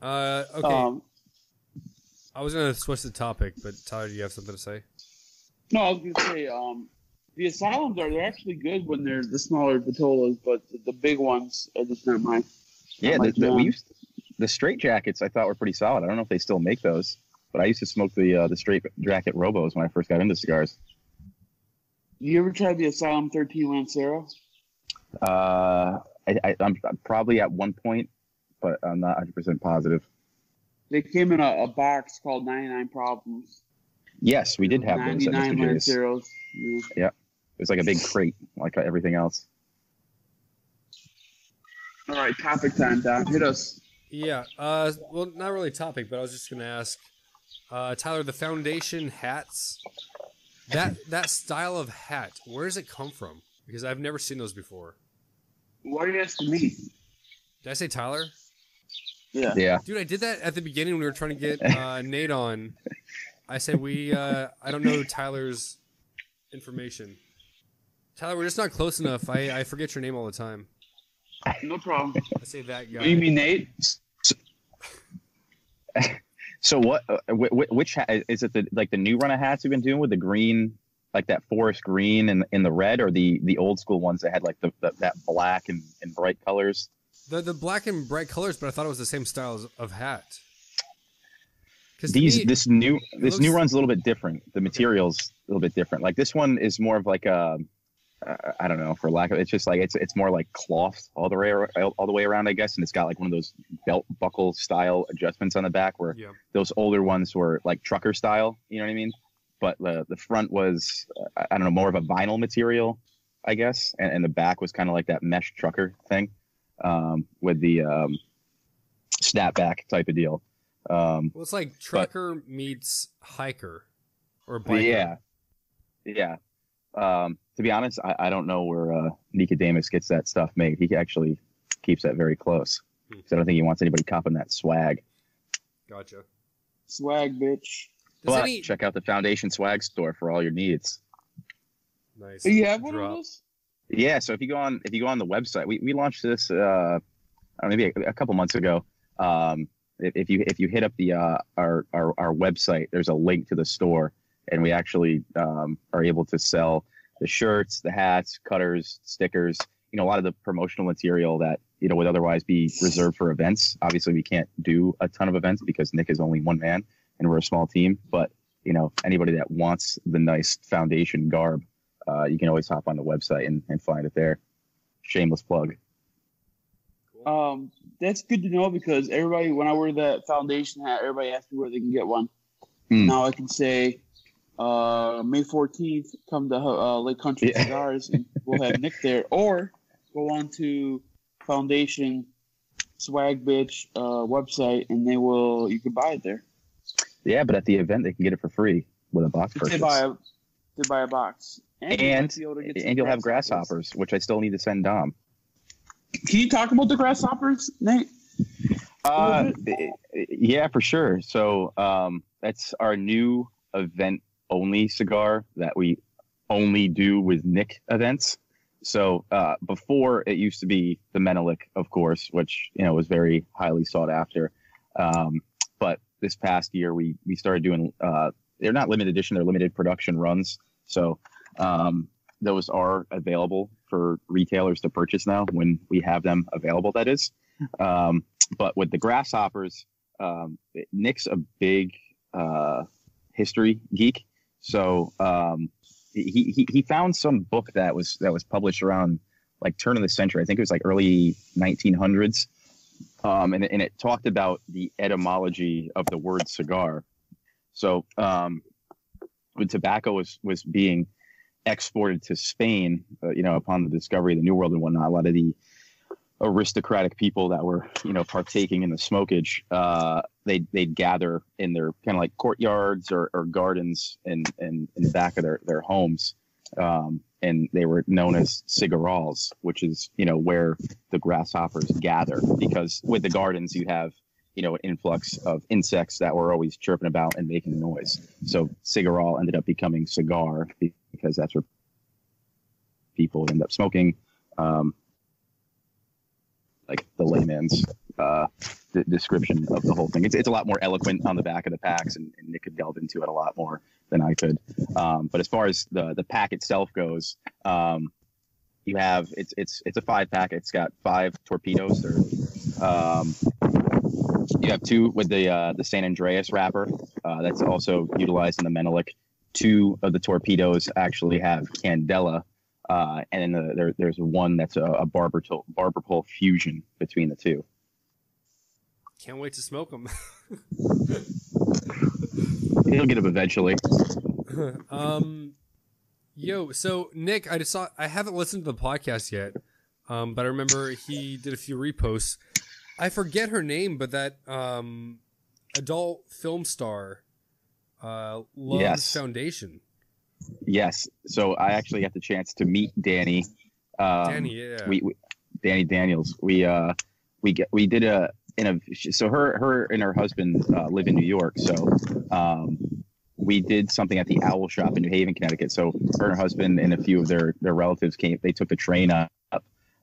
Okay. I was gonna switch the topic, but Tyler, do you have something to say?
No, I was gonna say, the Asylums they're actually good when they're the smaller vitolas, but the big ones are just not mine.
Yeah, the straight jackets I thought were pretty solid. I don't know if they still make those, but I used to smoke the straight jacket Robos when I first got into cigars.
You ever tried the Asylum 13 Lancero?
I'm probably at one point, but I'm not 100% positive.
They came in a box called 99 Problems.
Yes, we did have those at Mr. J's.
Lanceros.
Yeah. It was like a big crate, like everything else.
All right, topic time, Don. Hit us.
Yeah. Well, not really topic, but I was just gonna ask, Tyler, the foundation hats. That style of hat, where does it come from? Because I've never seen those before.
Why are you asking me?
Did I say Tyler?
Yeah.
Dude, I did that at the beginning when we were trying to get Nate on. I said I don't know Tyler's information. Tyler, we're just not close enough. I forget your name all the time.
No problem.
I say that guy.
You mean Nate?
So what? Which hat is it? The new run of hats you've been doing with the green, like that forest green and in the red, or the old school ones that had like that black and bright colors?
The black and bright colors, but I thought it was the same style of hat.
This new run's a little bit different. The material's a little bit different. Like this one is more of like a I don't know, for lack of, it's just like it's more like cloth all the way around, I guess, and it's got like one of those belt buckle style adjustments on the back where those older ones were like trucker style, you know what I mean? But the front was I don't know, more of a vinyl material, I guess, and the back was kind of like that mesh trucker thing with the snapback type of deal.
Well, it's like trucker meets hiker or biker.
Yeah. To be honest, I don't know where Nicodemus gets that stuff made. He actually keeps that very close. So I don't think he wants anybody copping that swag.
Gotcha.
Swag, bitch.
But check out the Foundation Swag store for all your needs.
Nice.
Do you have one of those?
Yeah. So if you go on the website, we launched this maybe a couple months ago. if you hit up the our website, there's a link to the store, and we actually are able to sell the shirts, the hats, cutters, stickers. A lot of the promotional material that would otherwise be reserved for events. Obviously, we can't do a ton of events because Nick is only one man and we're a small team. But anybody that wants the nice foundation garb, you can always hop on the website and find it there. Shameless plug.
That's good to know because everybody, when I wear that foundation hat, everybody asks me where they can get one. Now I can say, May 14th, come to Lake Country Cigars, and we'll have Nick there. Or go on to Foundation Swag Bitch website, and you can buy it there. Yeah,
but at the event, they can get it for free with a box purchase.
They buy a box.
And you'll have grasshoppers, which I still need to send Dom.
Can you talk about the grasshoppers, Nate?
Yeah, for sure. So that's our new event-only cigar that we only do with Nick events. So before it used to be the Menelik, of course, which was very highly sought after. But this past year we started doing they're not limited edition, they're limited production runs. So those are available for retailers to purchase now when we have them available, that is. But with the grasshoppers, Nick's a big history geek. So he found some book that was published around like turn of the century. I think it was like early 1900s. And it talked about the etymology of the word cigar. So when tobacco was being exported to Spain, upon the discovery of the New World and whatnot, a lot of the aristocratic people that were, partaking in the smokage, they'd gather in their kind of like courtyards or gardens in the back of their homes. And they were known as cigarals, which is, where the grasshoppers gather, because with the gardens, you have, an influx of insects that were always chirping about and making noise. So cigaral ended up becoming cigar because that's where people end up smoking. Like the layman's description of the whole thing. It's a lot more eloquent on the back of the packs, and Nick could delve into it a lot more than I could. But as far as the pack itself goes, you have it's a 5-pack. It's got 5 torpedoes. You have 2 with the San Andreas wrapper. That's also utilized in the Menelik. 2 of the torpedoes actually have Candela. And then there's one that's a barber pole fusion between the 2.
Can't wait to smoke them.
He'll get them eventually.
So Nick, I haven't listened to the podcast yet, but I remember he did a few reposts. I forget her name, but that adult film star loves Foundation.
Yes. So I actually got the chance to meet Danny.
Danny, yeah.
Danny Daniels. We did so her and her husband live in New York. So we did something at the Owl Shop in New Haven, Connecticut. So her and her husband and a few of their relatives came. They took the train up.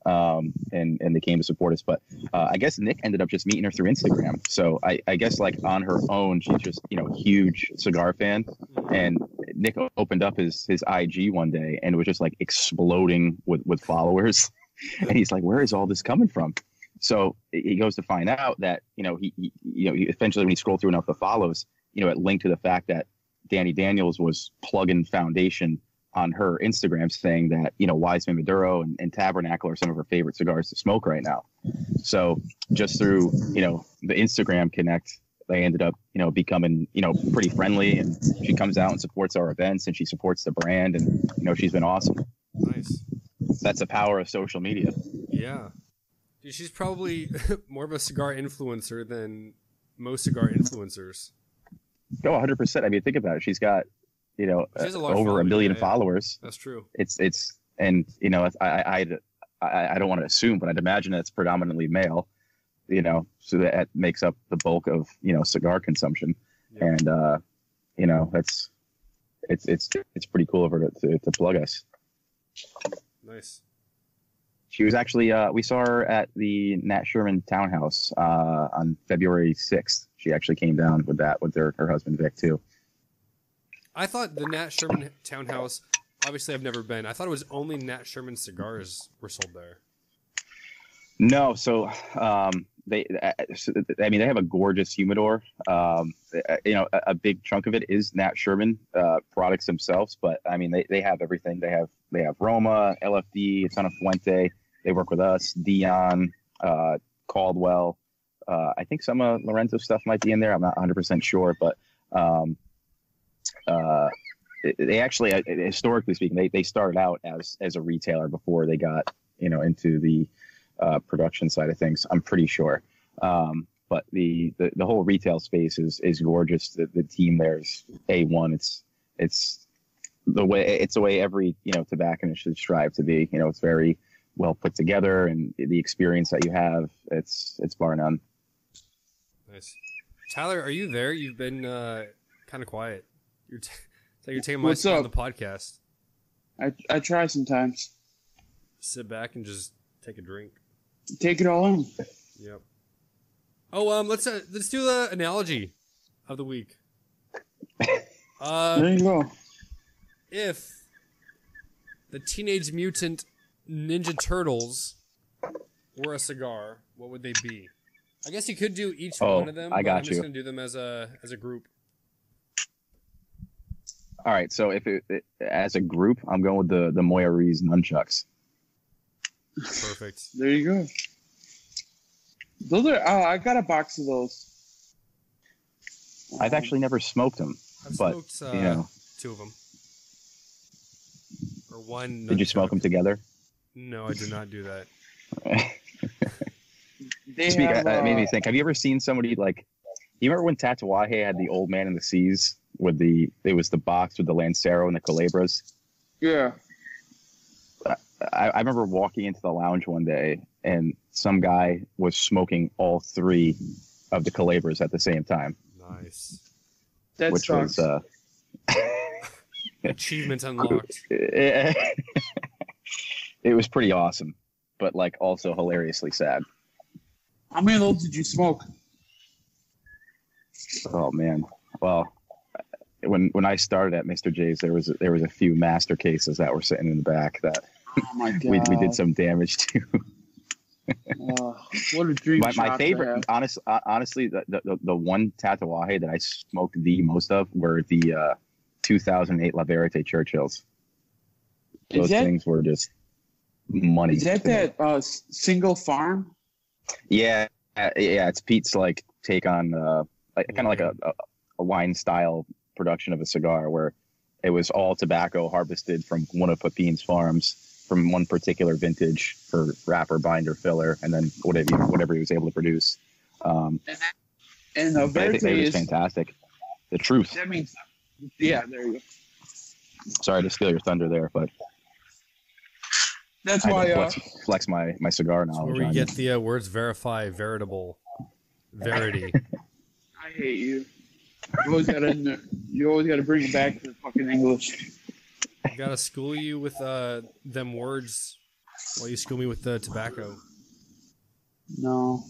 And they came to support us. But I guess Nick ended up just meeting her through Instagram. So I guess like on her own, she's just, huge cigar fan. And Nick opened up his IG one day and it was just like exploding with followers. And he's like, where is all this coming from? So he goes to find out that, he eventually when he scrolled through enough of the follows, it linked to the fact that Danny Daniels was plugging Foundation on her Instagram saying that, Wiseman Maduro and Tabernacle are some of her favorite cigars to smoke right now. So just through, the Instagram connect, they ended up, becoming, pretty friendly, and she comes out and supports our events and she supports the brand, and, she's been awesome.
Nice. That's
the power of social media.
Yeah. Dude, she's probably more of a cigar influencer than most cigar influencers.
Oh, 100%. I mean, think about it. She's got, over 1 million followers.
That's true.
It's and I don't want to assume, but I'd imagine that's predominantly male, so that makes up the bulk of cigar consumption. Yeah. And that's it's pretty cool of her to plug us.
Nice.
She was actually, we saw her at the Nat Sherman Townhouse on February 6th. She actually came down with her husband Vic too.
I thought the Nat Sherman Townhouse. Obviously, I've never been. I thought it was only Nat Sherman cigars were sold there.
No, so they have a gorgeous humidor. A big chunk of it is Nat Sherman products themselves, but I mean they have everything. They have Roma, LFD, a ton of Fuente. They work with us, Dion, Caldwell. I think some of Lorenzo stuff might be in there. I'm not 100% sure, but they actually, historically speaking, they started out as a retailer before they got into the production side of things. I'm pretty sure, but the whole retail space is gorgeous. The team there is A1. It's the way every tobacconist should strive to be. It's very well put together, and the experience that you have, it's bar none.
Nice. Tyler, are you there? You've been kind of quiet. You're taking my spot on the podcast.
I try sometimes.
Sit back and just take a drink.
Take it all in.
Yep. Oh, let's do the analogy of the week.
There you go.
If the Teenage Mutant Ninja Turtles were a cigar, what would they be? I guess you could do each one of them.
I'm
just going to do them as a group.
All right, so if as a group, I'm going with the Moya Rees nunchucks.
Perfect.
There you go. Those are. I got a box of those.
I've actually never smoked them, but
smoked, 2 of them, or one.
Did you smoke them together?
No, I did not do that.
Made me think. Have you ever seen somebody like? You remember when Tatuaje had the Old Man in the Seas with it was the box with the Lancero and the Culebras?
Yeah.
I remember walking into the lounge one day and some guy was smoking all 3 of the Culebras at the same time.
Nice.
Which was
achievement unlocked.
It was pretty awesome, but like also hilariously sad.
How many of those did you smoke?
Oh man. Well, when I started at Mr. J's, there was a few master cases that were sitting in the back that
oh my God.
we did some damage to.
What a dream!
My favorite, honestly, the one Tatuaje that I smoked the most of were the 2008 La Verite Churchills. Those things were just money.
Is that single farm?
Yeah. It's Pete's like take on kind of like a wine style production of a cigar where it was all tobacco harvested from one of Pepin's farms from one particular vintage for wrapper, binder, filler, and then whatever he was able to produce.
And the Verite
is fantastic. The truth.
That means, yeah, there you go.
Sorry to steal your thunder there, but
that's why
flex my cigar knowledge.
Where we get the words verify, veritable, verity.
I hate you. You always gotta bring it back to the fucking English.
I gotta school you with them words while you school me with the tobacco.
No.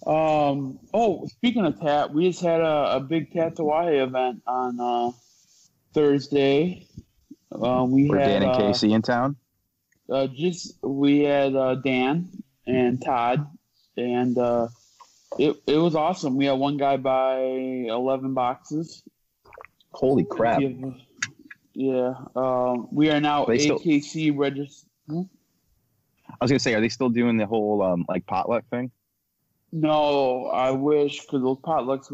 Oh, speaking of tat, we just had a big Tatuaje event on Thursday. Were
Dan and Casey in town?
We had Dan and Todd, and it was awesome. We had one guy buy 11 boxes.
Holy crap!
Yeah, we are now AKC registered.
I was gonna say, are they still doing the whole like potluck thing?
No, I wish, because those potlucks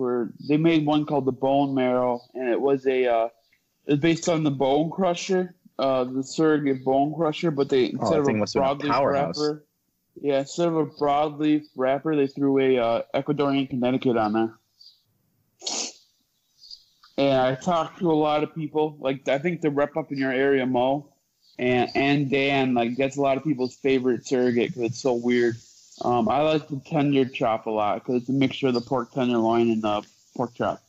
they made one called the Bone Marrow, and it was it's based on the Bone Crusher, the surrogate Bone Crusher, but instead of a broadleaf wrapper, instead of a broadleaf wrapper, they threw a Ecuadorian Connecticut on there. And I talked to a lot of people, like I think the rep up in your area, Mo, and Dan, like that's a lot of people's favorite surrogate because it's so weird. I like the tender chop a lot because it's a mixture of the pork tenderloin and the pork chop.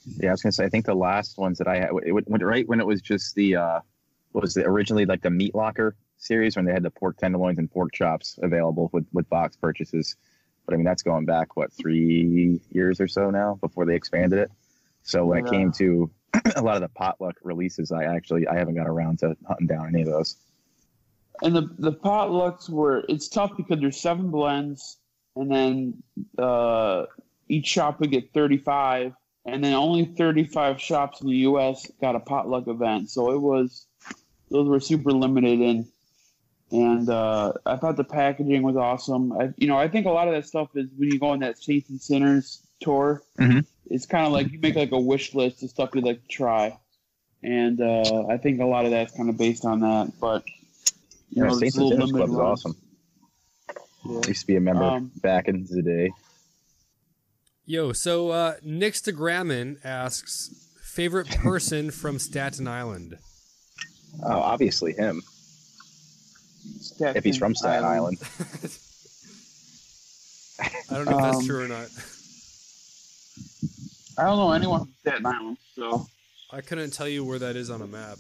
Yeah, I was gonna say I think the last ones that I had, it went right when it was just the was it originally like the meat locker series when they had the pork tenderloins and pork chops available with box purchases. But I mean, that's going back, 3 years or so now before they expanded it. So when it came to a lot of the potluck releases, I haven't got around to hunting down any of those.
And the potlucks it's tough because there's 7 blends, and then each shop would get 35, and then only 35 shops in the U.S. got a potluck event. So those were super limited, and I thought the packaging was awesome. I think a lot of that stuff is when you go on that Saints and Sinners tour. Mm-hmm. It's kind of like you make like a wish list of stuff you'd like to try, and I think a lot of that's kind of based on that. But
Saints and Sinners Club is awesome. Yeah. I used to be a member back in the day.
Yo, so Nick Stagraman asks, favorite person from Staten Island?
Oh, obviously him. If he's from Staten Island.
I don't know if that's true or not.
I don't know anyone from Staten Island, so
I couldn't tell you where that is on a map.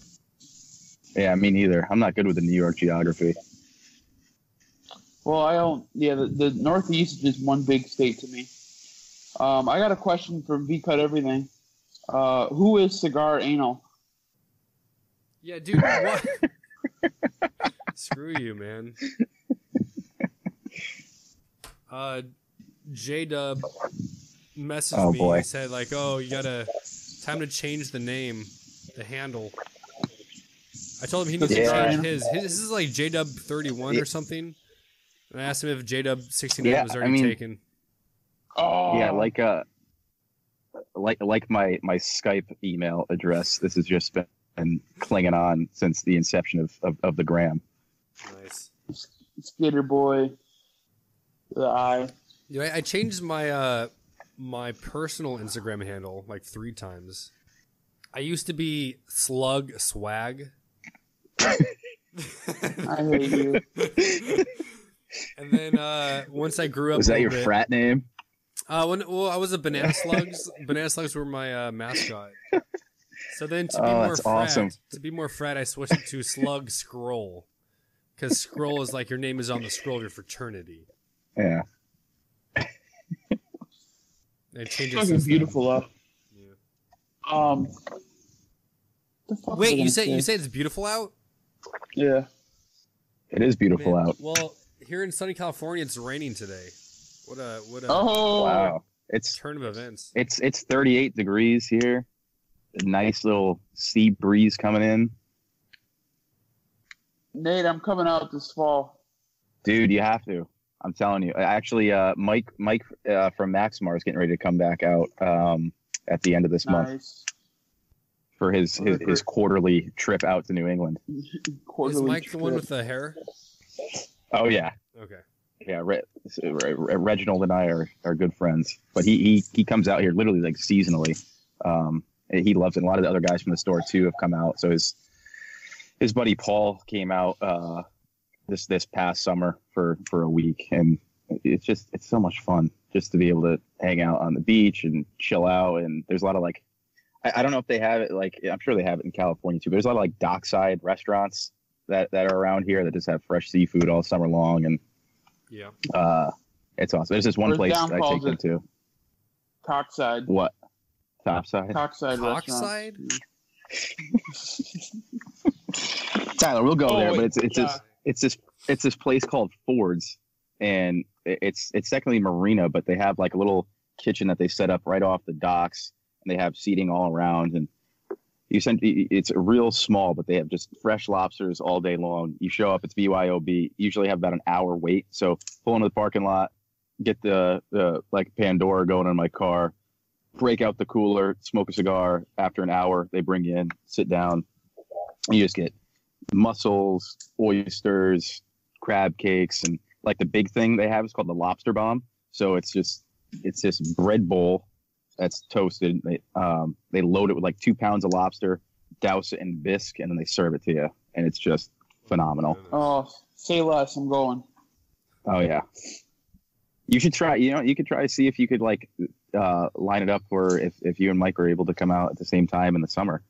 Yeah, me neither. I'm not good with the New York geography.
Well, I don't. Yeah, the Northeast is just one big state to me. I got a question for V-Cut Everything. Who is Cigar Anal?
Yeah, dude, what? Screw you, man. J-Dub messaged me and said, like, oh, time to change the name, the handle. I told him he needs to change his. His is like J-Dub 31 or something. And I asked him if J-Dub 69 was already taken.
Oh.
Yeah, like my Skype email address. This has just been clinging on since the inception of the gram.
Nice.
Skater boy. The eye.
Yeah, I changed my my personal Instagram handle like 3 times. I used to be Slug Swag.
I hate you.
And then once I grew up,
was that your frat name?
I was a Banana Slugs. Banana Slugs were my mascot. So then to be more frat, I switched it to Slug Scroll, because Scroll is like your name is on the scroll of your fraternity.
Yeah.
It changes.
It's fucking beautiful up.
Yeah. Wait, you say it's beautiful out?
Yeah.
It is beautiful out.
Well, here in sunny California, it's raining today. What a
wow! It's
turn of events.
It's 38 degrees here. A nice little sea breeze coming in.
Nate, I'm coming out this fall.
Dude, you have to. I'm telling you. Actually, Mike from Maxmar is getting ready to come back out at the end of this month for his quarterly trip out to New England.
Is Mike the one with the hair?
Oh yeah.
Okay.
Yeah, Reginald and I are good friends, but he comes out here literally like seasonally. He loves it. A lot of the other guys from the store too have come out. So his buddy Paul came out this past summer for a week, and it's so much fun just to be able to hang out on the beach and chill out. And there's a lot of like, I don't know if they have it, like I'm sure they have it in California too, but there's a lot of like dockside restaurants that are around here that just have fresh seafood all summer long, and
yeah,
it's awesome. There's this one place that I take them to.
Tockside.
What? Topside.
Tockside.
Tyler, we'll go there, but it's this place called Ford's, and it's technically marina, but they have like a little kitchen that they set up right off the docks, and they have seating all around, and it's real small, but they have just fresh lobsters all day long. You show up, it's BYOB. Usually have about an hour wait, so pull into the parking lot, get the like Pandora going in my car, break out the cooler, smoke a cigar. After an hour, they bring you in, sit down. You just get mussels, oysters, crab cakes, and like the big thing they have is called the lobster bomb. So it's this bread bowl that's toasted. They load it with like 2 pounds of lobster, douse it in bisque, and then they serve it to you, and it's just phenomenal.
Oh, say less. I'm going.
Oh yeah, you should try. You could try to see if you could like line it up for if you and Mike are able to come out at the same time in the summer.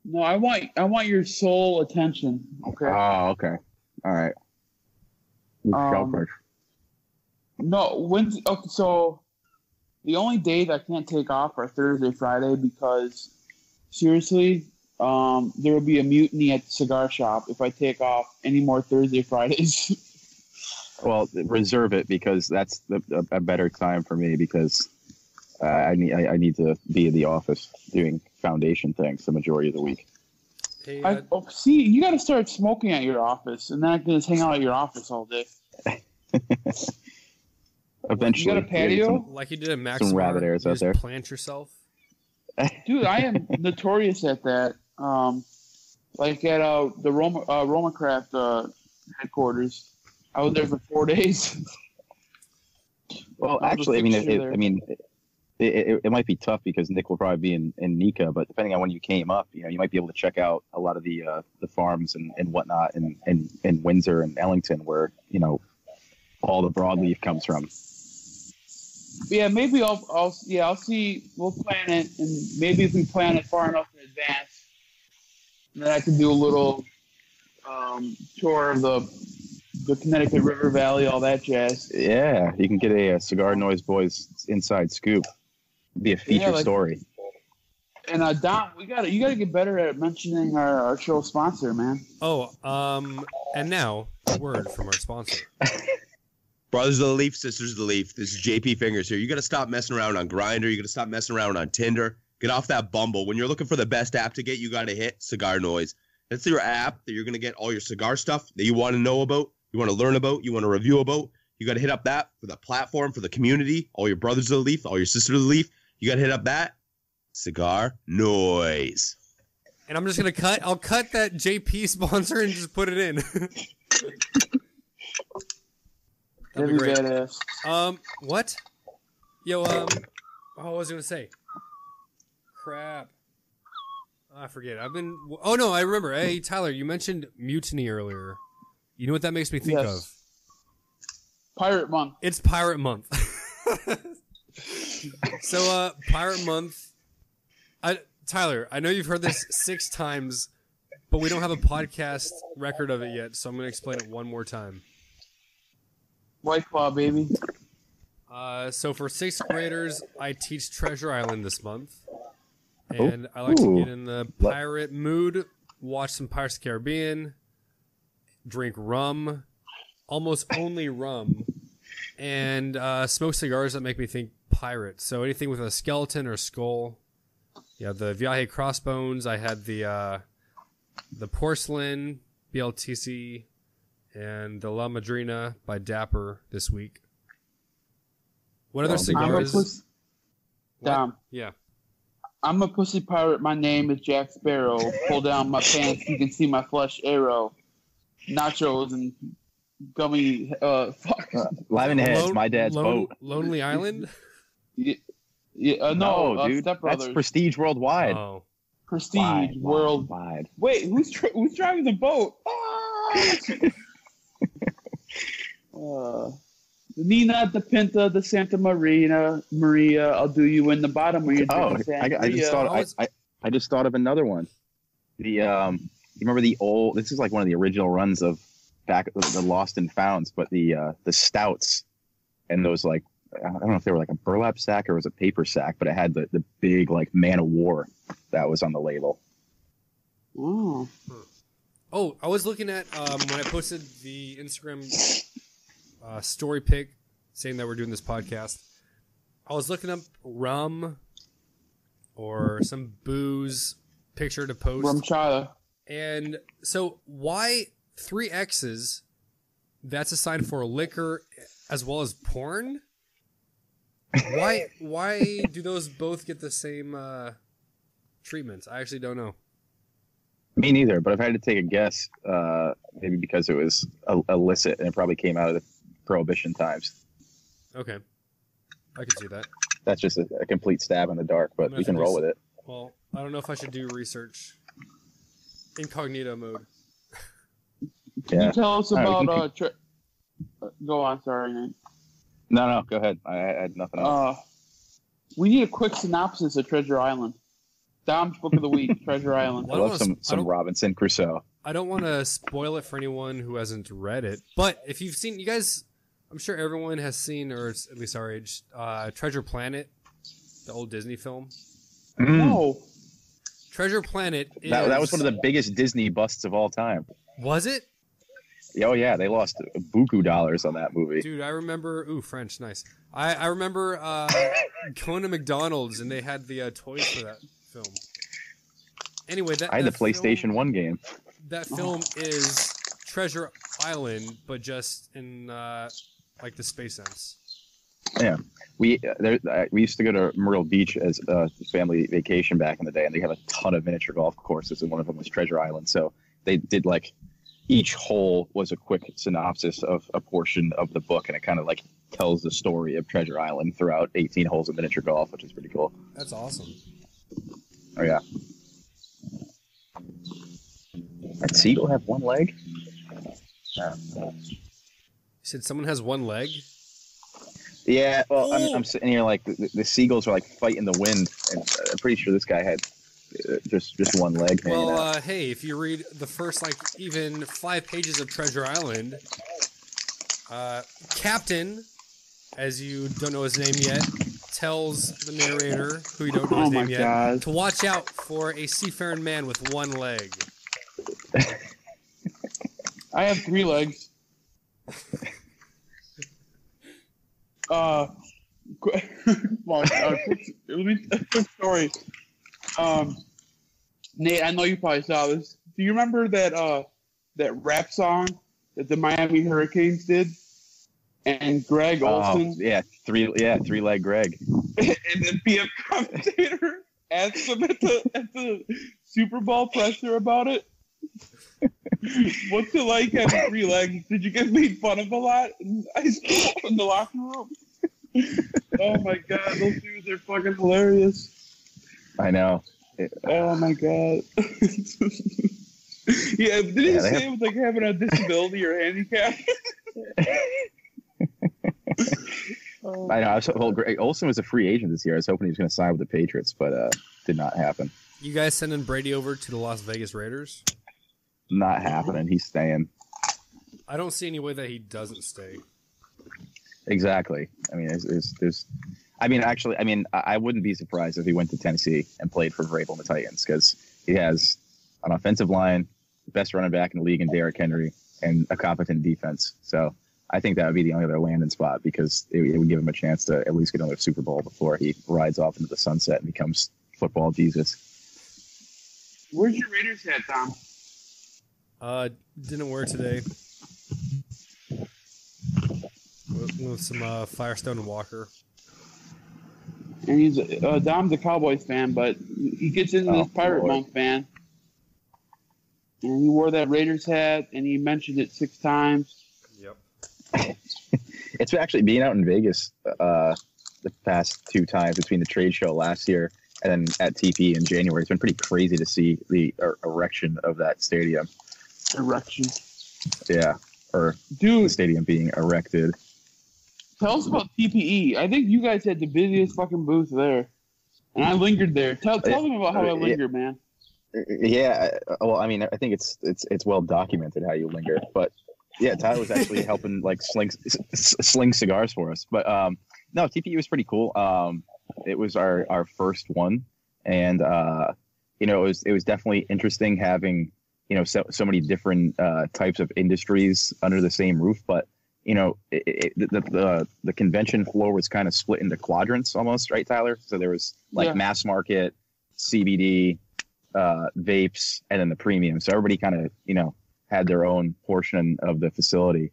No, I want your sole attention. Okay.
Oh, okay. All right. Shellfish.
No, okay, so the only days I can't take off are Thursday, Friday because seriously, there will be a mutiny at the cigar shop if I take off any more Thursday, Fridays.
Well, reserve it because that's a better time for me because I need to be in the office doing foundation things the majority of the week.
Hey,
See, you got to start smoking at your office, and then I can just hang out at your office all day.
Eventually,
you got a patio?
Like you did at Max.
Some rabbit airs out there.
Plant yourself.
Dude, I am notorious at that. Like at the Roma Craft headquarters, I was there for 4 days.
Well, actually, it might be tough because Nick will probably be in Nika, but depending on when you came up, you might be able to check out a lot of the farms and whatnot in Windsor and Ellington where, all the broadleaf comes from.
Yeah, maybe I'll see. We'll plan it, and maybe if we plan it far enough in advance, then I can do a little tour of the Connecticut River Valley, all that jazz.
Yeah, you can get a CigarNoise Boys inside scoop. It'd be a feature story.
And Don, you gotta get better at mentioning our show sponsor, man.
Oh, and now a word from our sponsor.
Brothers of the Leaf, Sisters of the Leaf. This is JP Fingers here. You got to stop messing around on Grindr. You got to stop messing around on Tinder. Get off that Bumble. When you're looking for the best app to get, you got to hit CigarNoise. That's your app that you're going to get all your cigar stuff that you want to know about, you want to learn about, you want to review about. You got to hit up that for the platform, for the community, all your brothers of the Leaf, all your sisters of the Leaf. You got to hit up that CigarNoise.
And I'm just going to I'll cut that JP sponsor and just put it in. That'd be great.
Badass.
What? Yo, what was I going to say? Crap. I forget. Oh no, I remember. Hey, Tyler, you mentioned mutiny earlier. You know what that makes me think of?
Pirate Month.
It's Pirate Month. So, Pirate Month. Tyler, I know you've heard this 6 times, but we don't have a podcast record of it yet, so I'm going to explain it one more time.
White Claw, baby.
So for 6th graders, I teach Treasure Island this month. And I like to get in the pirate mood, watch some Pirates of the Caribbean, drink rum, almost only rum, and smoke cigars that make me think pirate. So anything with a skeleton or skull. Yeah, the Viaje Crossbones. I had the Porcelain, BLTC, and the La Madrina by Dapper this week. What other cigars?
Dom.
Yeah.
I'm a pussy pirate. My name is Jack Sparrow. Pull down my pants. You can see my flesh arrow. Nachos and gummy.
Lemonheads. My dad's boat.
Lonely Island.
No,
dude.
Step Brothers.
That's Prestige Worldwide.
Oh.
Prestige Worldwide. Wait, who's driving the boat? The Nina, the Pinta, the Santa Maria. I'll do you in the bottom of your drink.
I just thought of another one. You remember the old? This is like one of the original runs of back the Lost and Founds, but the stouts and those like I don't know if they were like a burlap sack or it was a paper sack, but it had the big like Man of War that was on the label.
Ooh.
Oh, I was looking at when I posted the Instagram story pic saying that we're doing this podcast. I was looking up rum or some booze picture to post.
Rum chata.
And so why 3 X's? That's a sign for liquor as well as porn? Why do those both get the same treatments? I actually don't know.
Me neither, but if I had to take a guess, maybe because it was illicit and it probably came out of the Prohibition times.
Okay. I can see that.
That's just a complete stab in the dark, but we can roll with it.
Well, I don't know if I should do research. Incognito mode.
Can you tell us about... Go on, sorry, Nate.
No, go ahead. I had nothing else.
We need a quick synopsis of Treasure Island. Dom's book of the week, Treasure Island.
I love some Robinson Crusoe.
I don't want to spoil it for anyone who hasn't read it, but if you've seen, you guys, I'm sure everyone has seen, or at least our age, Treasure Planet, the old Disney film.
No.
Treasure Planet is...
That was one of the biggest Disney busts of all time.
Was it?
Oh, yeah. They lost buku dollars on that movie.
Dude, I remember... Ooh, French, nice. I remember going to McDonald's, and they had the toys for that film. Anyway,
I had the PlayStation 1 game.
That film is Treasure Island, but just in, like, the space sense.
Yeah, we used to go to Myrtle Beach as a family vacation back in the day, and they have a ton of miniature golf courses, and one of them was Treasure Island. So they did like each hole was a quick synopsis of a portion of the book, and it kind of like tells the story of Treasure Island throughout 18 holes of miniature golf, which is pretty cool.
That's awesome.
Oh yeah. Did Seagull have one leg?
You said someone has one leg?
Yeah, well, I'm sitting here like the seagulls are like fighting the wind, and I'm pretty sure this guy had just one leg.
Well, hey, if you read the first like even 5 pages of Treasure Island, Captain, as you don't know his name yet, tells the narrator, who you don't know his name yet, to watch out for a seafaring man with one leg.
I have 3 legs. Quick story. Nate, I know you probably saw this. Do you remember that rap song that the Miami Hurricanes did? And Greg Olson.
three-leg Greg.
And the PF commentator asked him at the Super Bowl presser about it. What's it like having 3 legs? Did you get made fun of a lot in high school in the locker room? Oh my god, those dudes are fucking hilarious.
I know.
Oh my god. Yeah, did he say it was like having a disability or handicap?
I know. Greg Olson was a free agent this year. I was hoping he was going to sign with the Patriots, but did not happen.
You guys sending Brady over to the Las Vegas Raiders?
Not happening. He's staying.
I don't see any way that he doesn't stay.
Exactly. I mean, I wouldn't be surprised if he went to Tennessee and played for Vrabel and the Titans, because he has an offensive line, the best running back in the league in Derrick Henry, and a competent defense. So I think that would be the only other landing spot, because it would give him a chance to at least get another Super Bowl before he rides off into the sunset and becomes football Jesus.
Where's your Raiders hat, Tom?
Didn't wear today. With some Firestone and Walker.
And he's Dom's a Cowboys fan, but he gets into this Pirate Monk fan. And he wore that Raiders hat, and he mentioned it 6 times.
Yep.
It's actually being out in Vegas the past 2 times, between the trade show last year and then at TP in January. It's been pretty crazy to see the erection of that stadium.
Erection.
Yeah. Or the stadium being erected.
Tell us about TPE. I think you guys had the busiest fucking booth there. And I lingered there. Tell them about how I lingered, man.
Yeah. Well, I mean, I think it's well documented how you linger. But, yeah, Tyler was actually helping, like, sling cigars for us. But, no, TPE was pretty cool. It was our first one. And, it was definitely interesting having, so many different types of industries under the same roof. But, the convention floor was kind of split into quadrants almost, right, Tyler? So there was mass market, CBD, vapes, and then the premium. So everybody kind of, had their own portion of the facility,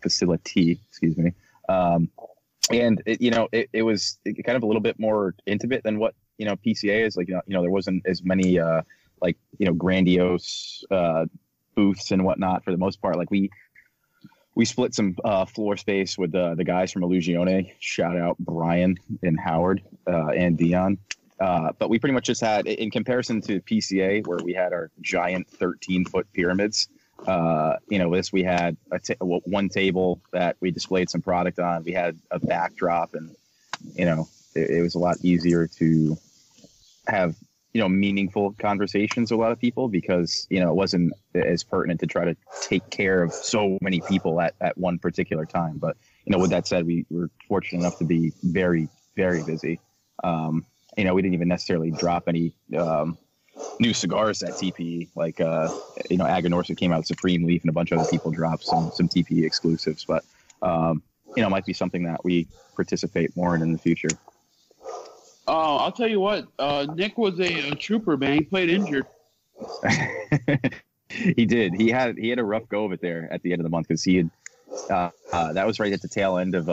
excuse me. And it was kind of a little bit more intimate than what, PCA is. Like, there wasn't as many, grandiose booths and whatnot for the most part. Like we split some floor space with the guys from Illusione. Shout out Brian and Howard and Dion. But we pretty much just had, in comparison to PCA, where we had our giant 13-foot pyramids, we had one table that we displayed some product on. We had a backdrop, and, it was a lot easier to have, meaningful conversations with a lot of people because, it wasn't as pertinent to try to take care of so many people at one particular time. But, with that said, we were fortunate enough to be very, very busy. We didn't even necessarily drop any new cigars at TPE. Like, Aganorsa came out with Supreme Leaf and a bunch of other people dropped some TPE exclusives. But, might be something that we participate more in the future.
Oh, I'll tell you what. Nick was a trooper, man. He played injured.
He did. He had a rough go of it there at the end of the month because he had that was right at the tail end of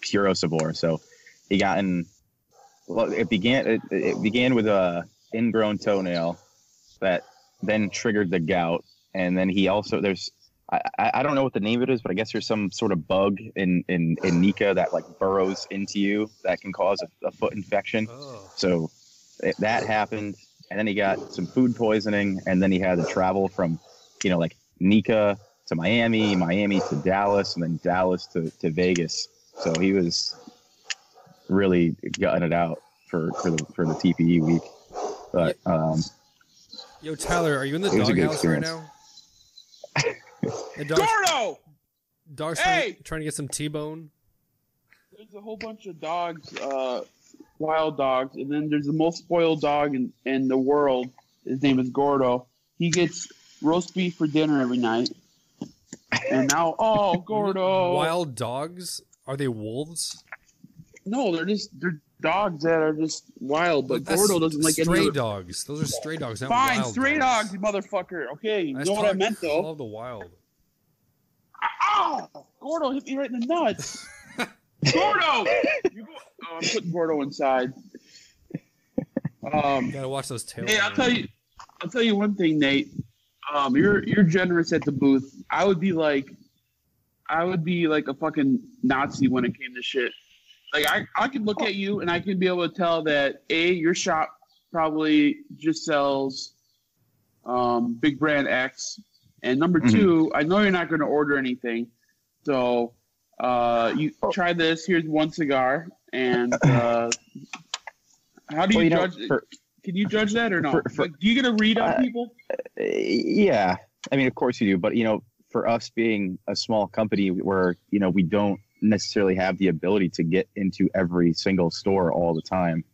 Puro Sabor. So he got in. Well, it began with a ingrown toenail that then triggered the gout, and then he also I don't know what the name of it is, but I guess there's some sort of bug in Nika that like burrows into you that can cause a foot infection. Oh. So that happened, and then he got some food poisoning, and then he had to travel from, like Nika to Miami to Dallas, and then Dallas to Vegas. So he was really gutting it out for the TPE week. But
yo, Tyler, are you in the doghouse right now?
Gordo!
Dog's trying to get some T-bone.
There's a whole bunch of dogs, wild dogs, and then there's the most spoiled dog in the world. His name is Gordo. He gets roast beef for dinner every night. And now, Gordo!
Wild dogs? Are they wolves?
No, they're dogs that are just wild, but Gordo doesn't like any
stray dogs. Those are stray dogs, not
fine,
wild
stray dogs, you motherfucker. Okay, you know what I meant, though.
I love the wild.
Ow! Gordo hit me right in the nuts. Gordo! I'm putting Gordo inside.
Gotta watch those tails.
Hey, I'll tell you one thing, Nate. You're generous at the booth. I would be like a fucking Nazi when it came to shit. Like I can look at you and I can be able to tell that your shop probably just sells big brand X, and number two, I know you're not going to order anything, so you try this. Here's one cigar, and how do you judge? Can you judge that or not? Do you get a read on people?
Yeah, I mean, of course you do, but for us being a small company where we don't necessarily have the ability to get into every single store all the time,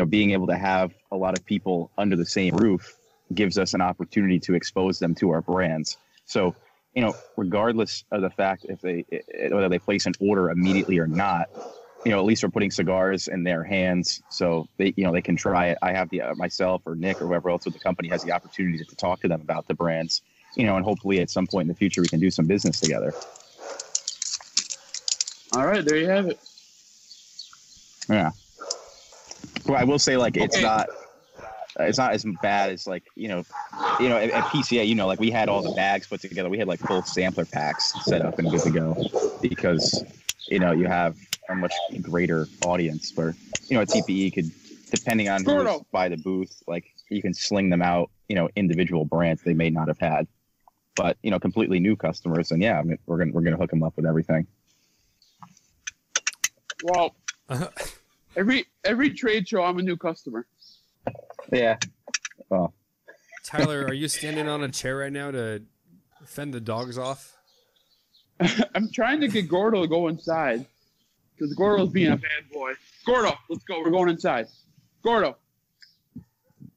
being able to have a lot of people under the same roof gives us an opportunity to expose them to our brands. So regardless of the fact whether they place an order immediately or not, at least we're putting cigars in their hands so they can try it. I have myself or Nick or whoever else with the company has the opportunity to talk to them about the brands, and hopefully at some point in the future we can do some business together.
All right, there you have it.
Yeah. Well, I will say, like, it's not as bad as, like, at PCA, like, we had all the bags put together. We had, like, full sampler packs set up and good to go because, you have a much greater audience where, at TPE could, depending on who's by the booth, like, you can sling them out, individual brands they may not have had. But, completely new customers, and yeah, I mean, we're gonna hook them up with everything.
Well, every trade show, I'm a new customer.
Yeah. Well,
Tyler, are you standing on a chair right now to fend the dogs off?
I'm trying to get Gordo to go inside because Gordo's being a bad boy. Gordo, let's go. We're going inside. Gordo.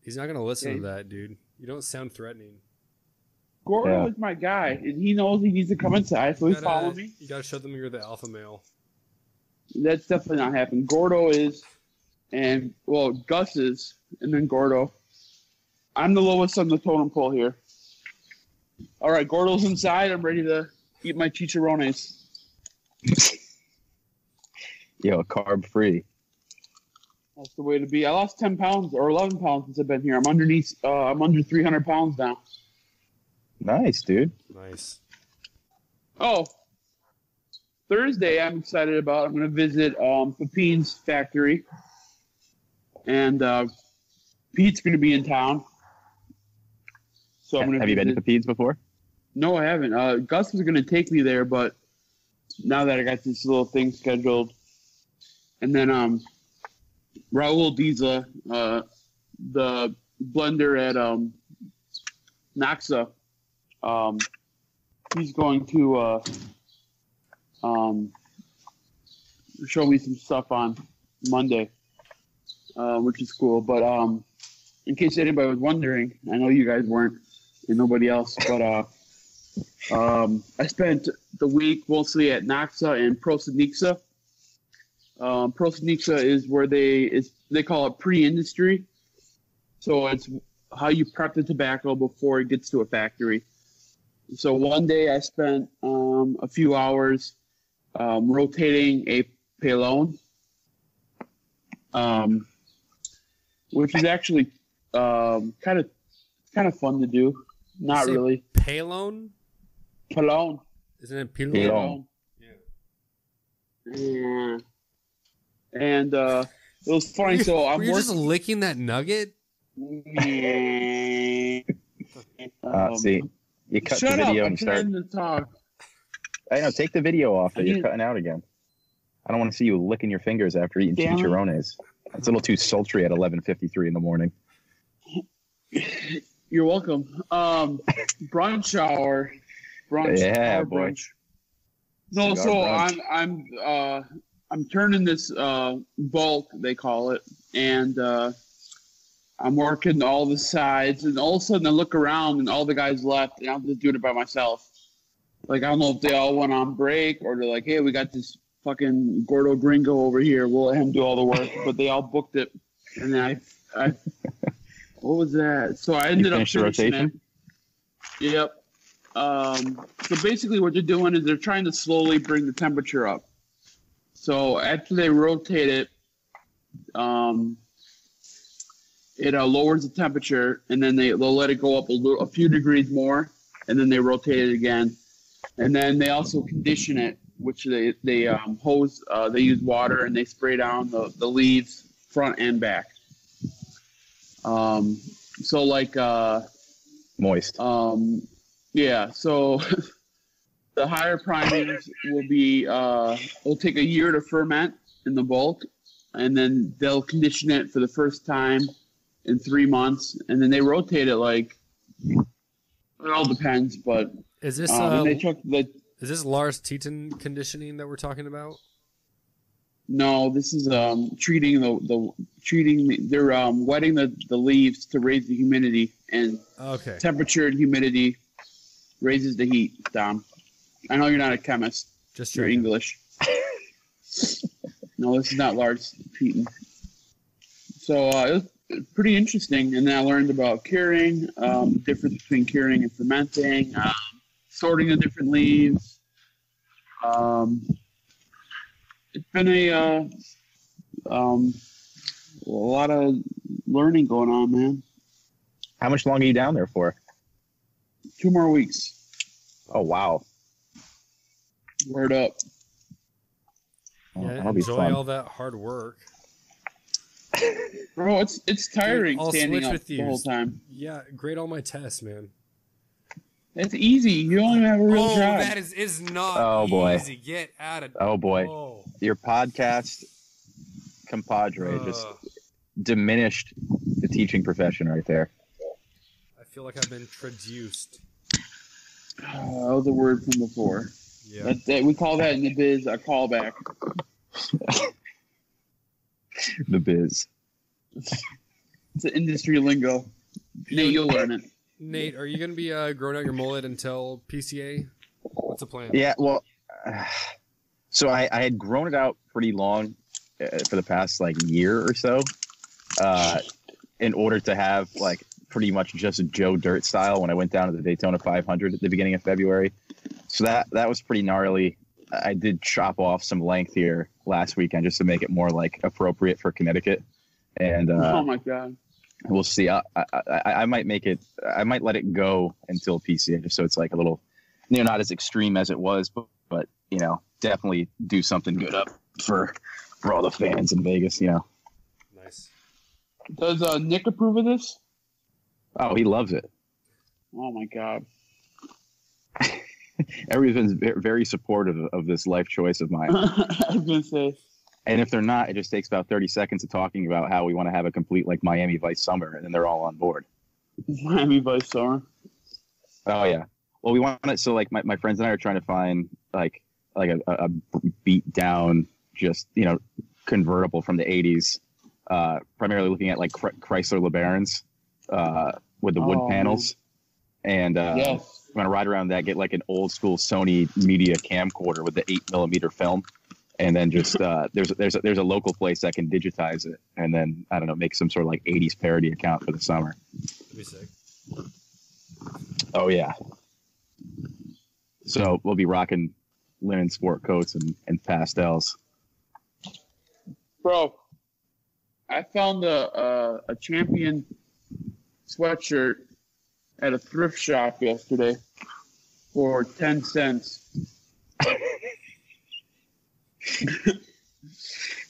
He's not gonna listen to that, dude. You don't sound threatening.
Gordo is my guy, and he knows he needs to come inside, so he's following me.
You gotta show them you're the alpha male.
That's definitely not happening. Gordo is, and Gus is, and then Gordo. I'm the lowest on the totem pole here. All right, Gordo's inside. I'm ready to eat my chicharrones.
Carb free.
That's the way to be. I lost 10 pounds or 11 pounds since I've been here. I'm under 300 pounds now.
Nice, dude.
Nice.
Oh, Thursday I'm excited about. I'm going to visit Pepine's factory. And Pete's going to be in town. So I'm
Have you been to Pepine's before?
No, I haven't. Gus was going to take me there, but now that I got this little thing scheduled. And then Raul Diza, the blender at Naxa. He's going to show me some stuff on Monday, which is cool. But in case anybody was wondering, I know you guys weren't, and nobody else, but I spent the week mostly at Naxa and Prosenixa. Prosenixa is where they call it pre-industry. So it's how you prep the tobacco before it gets to a factory. So one day I spent a few hours rotating a pelon, which is actually kind of fun to do. Not really.
Pelon?
Pelon.
Isn't it pelon?
Pelon. Yeah. And it was funny. So I'm
just licking that nugget.
See, you cut the video and start.
To talk.
I know. Take the video off. You're cutting out again. I don't want to see you licking your fingers after eating chicharrones. It's a little too sultry at 11:53 in the morning.
You're welcome. Brunch hour. Brunch.
Yeah,
hour
boy.
Brunch. No, so brunch. I'm turning this bulk, they call it, and I'm working all the sides, and all of a sudden I look around and all the guys left, and I'm just doing it by myself. Like, I don't know if they all went on break or they're like, hey, we got this fucking Gordo Gringo over here. We'll let him do all the work. But they all booked it. And then I what was that? So I ended up finishing it. Yep. So basically what they're doing is they're trying to slowly bring the temperature up. So after they rotate it, it lowers the temperature, and then they'll let it go up a few degrees more, and then they rotate it again. And then they also condition it, which they hose. They use water and they spray down the leaves front and back. So like
moist.
Yeah. So the higher primings will be will take a year to ferment in the bulk, and then they'll condition it for the first time in 3 months, and then they rotate it like. It all depends, but
is this is this Lars Teton conditioning that we're talking about?
No, this is treating they're wetting the leaves to raise the humidity, and temperature and humidity raises the heat, Dom. I know you're not a chemist.
Just
you're English. No, this is not Lars Teton. So it was pretty interesting, and then I learned about curing, the difference between curing and fermenting, sorting the different leaves. It's been a lot of learning going on, man.
How much longer are you down there for?
2 more weeks.
Oh, wow.
Word up.
Yeah, enjoy all that hard work.
Bro, it's tiring standing up the whole time.
Yeah, grade all my tests, man.
It's easy. You don't even have a real job.
That is not easy. Get out of.
Oh boy, your podcast compadre just diminished the teaching profession right there.
I feel like I've been traduced.
That was a word from before.
Yeah,
we call that in the biz a callback.
The biz.
It's an industry lingo. Nate, you'll learn it.
Nate, are you going to be growing out your mullet until PCA? What's the plan?
Yeah, well, so I had grown it out pretty long for the past year or so, in order to have pretty much just Joe Dirt style when I went down to the Daytona 500 at the beginning of February. So that was pretty gnarly. I did chop off some length here last weekend just to make it more appropriate for Connecticut. And
oh my God,
we'll see. I might make it. I might let it go until PCA, just so it's a little, not as extreme as it was, but definitely do something good up for all the fans in Vegas.
Nice.
Does Nick approve of this?
Oh, he loves it.
Oh my God.
Everyone's very supportive of this life choice of mine.
I was gonna say,
And if they're not, it just takes about 30 seconds of talking about how we want to have a complete like Miami Vice summer, and then they're all on board.
Miami Vice summer.
Oh yeah. Well, we want it. So like my friends and I are trying to find like a beat down, just convertible from the 80s. Primarily looking at like Chrysler LeBarons with the wood panels, and
Yes.
I'm gonna ride around that, get like an old school Sony Media camcorder with the 8mm film, and then just there's a local place that can digitize it, and then I don't know, make some sort of like 80s parody account for the summer.
That'd be sick.
Oh yeah. So we'll be rocking linen sport coats and pastels.
Bro, I found a champion sweatshirt at a thrift shop yesterday for 10 cents.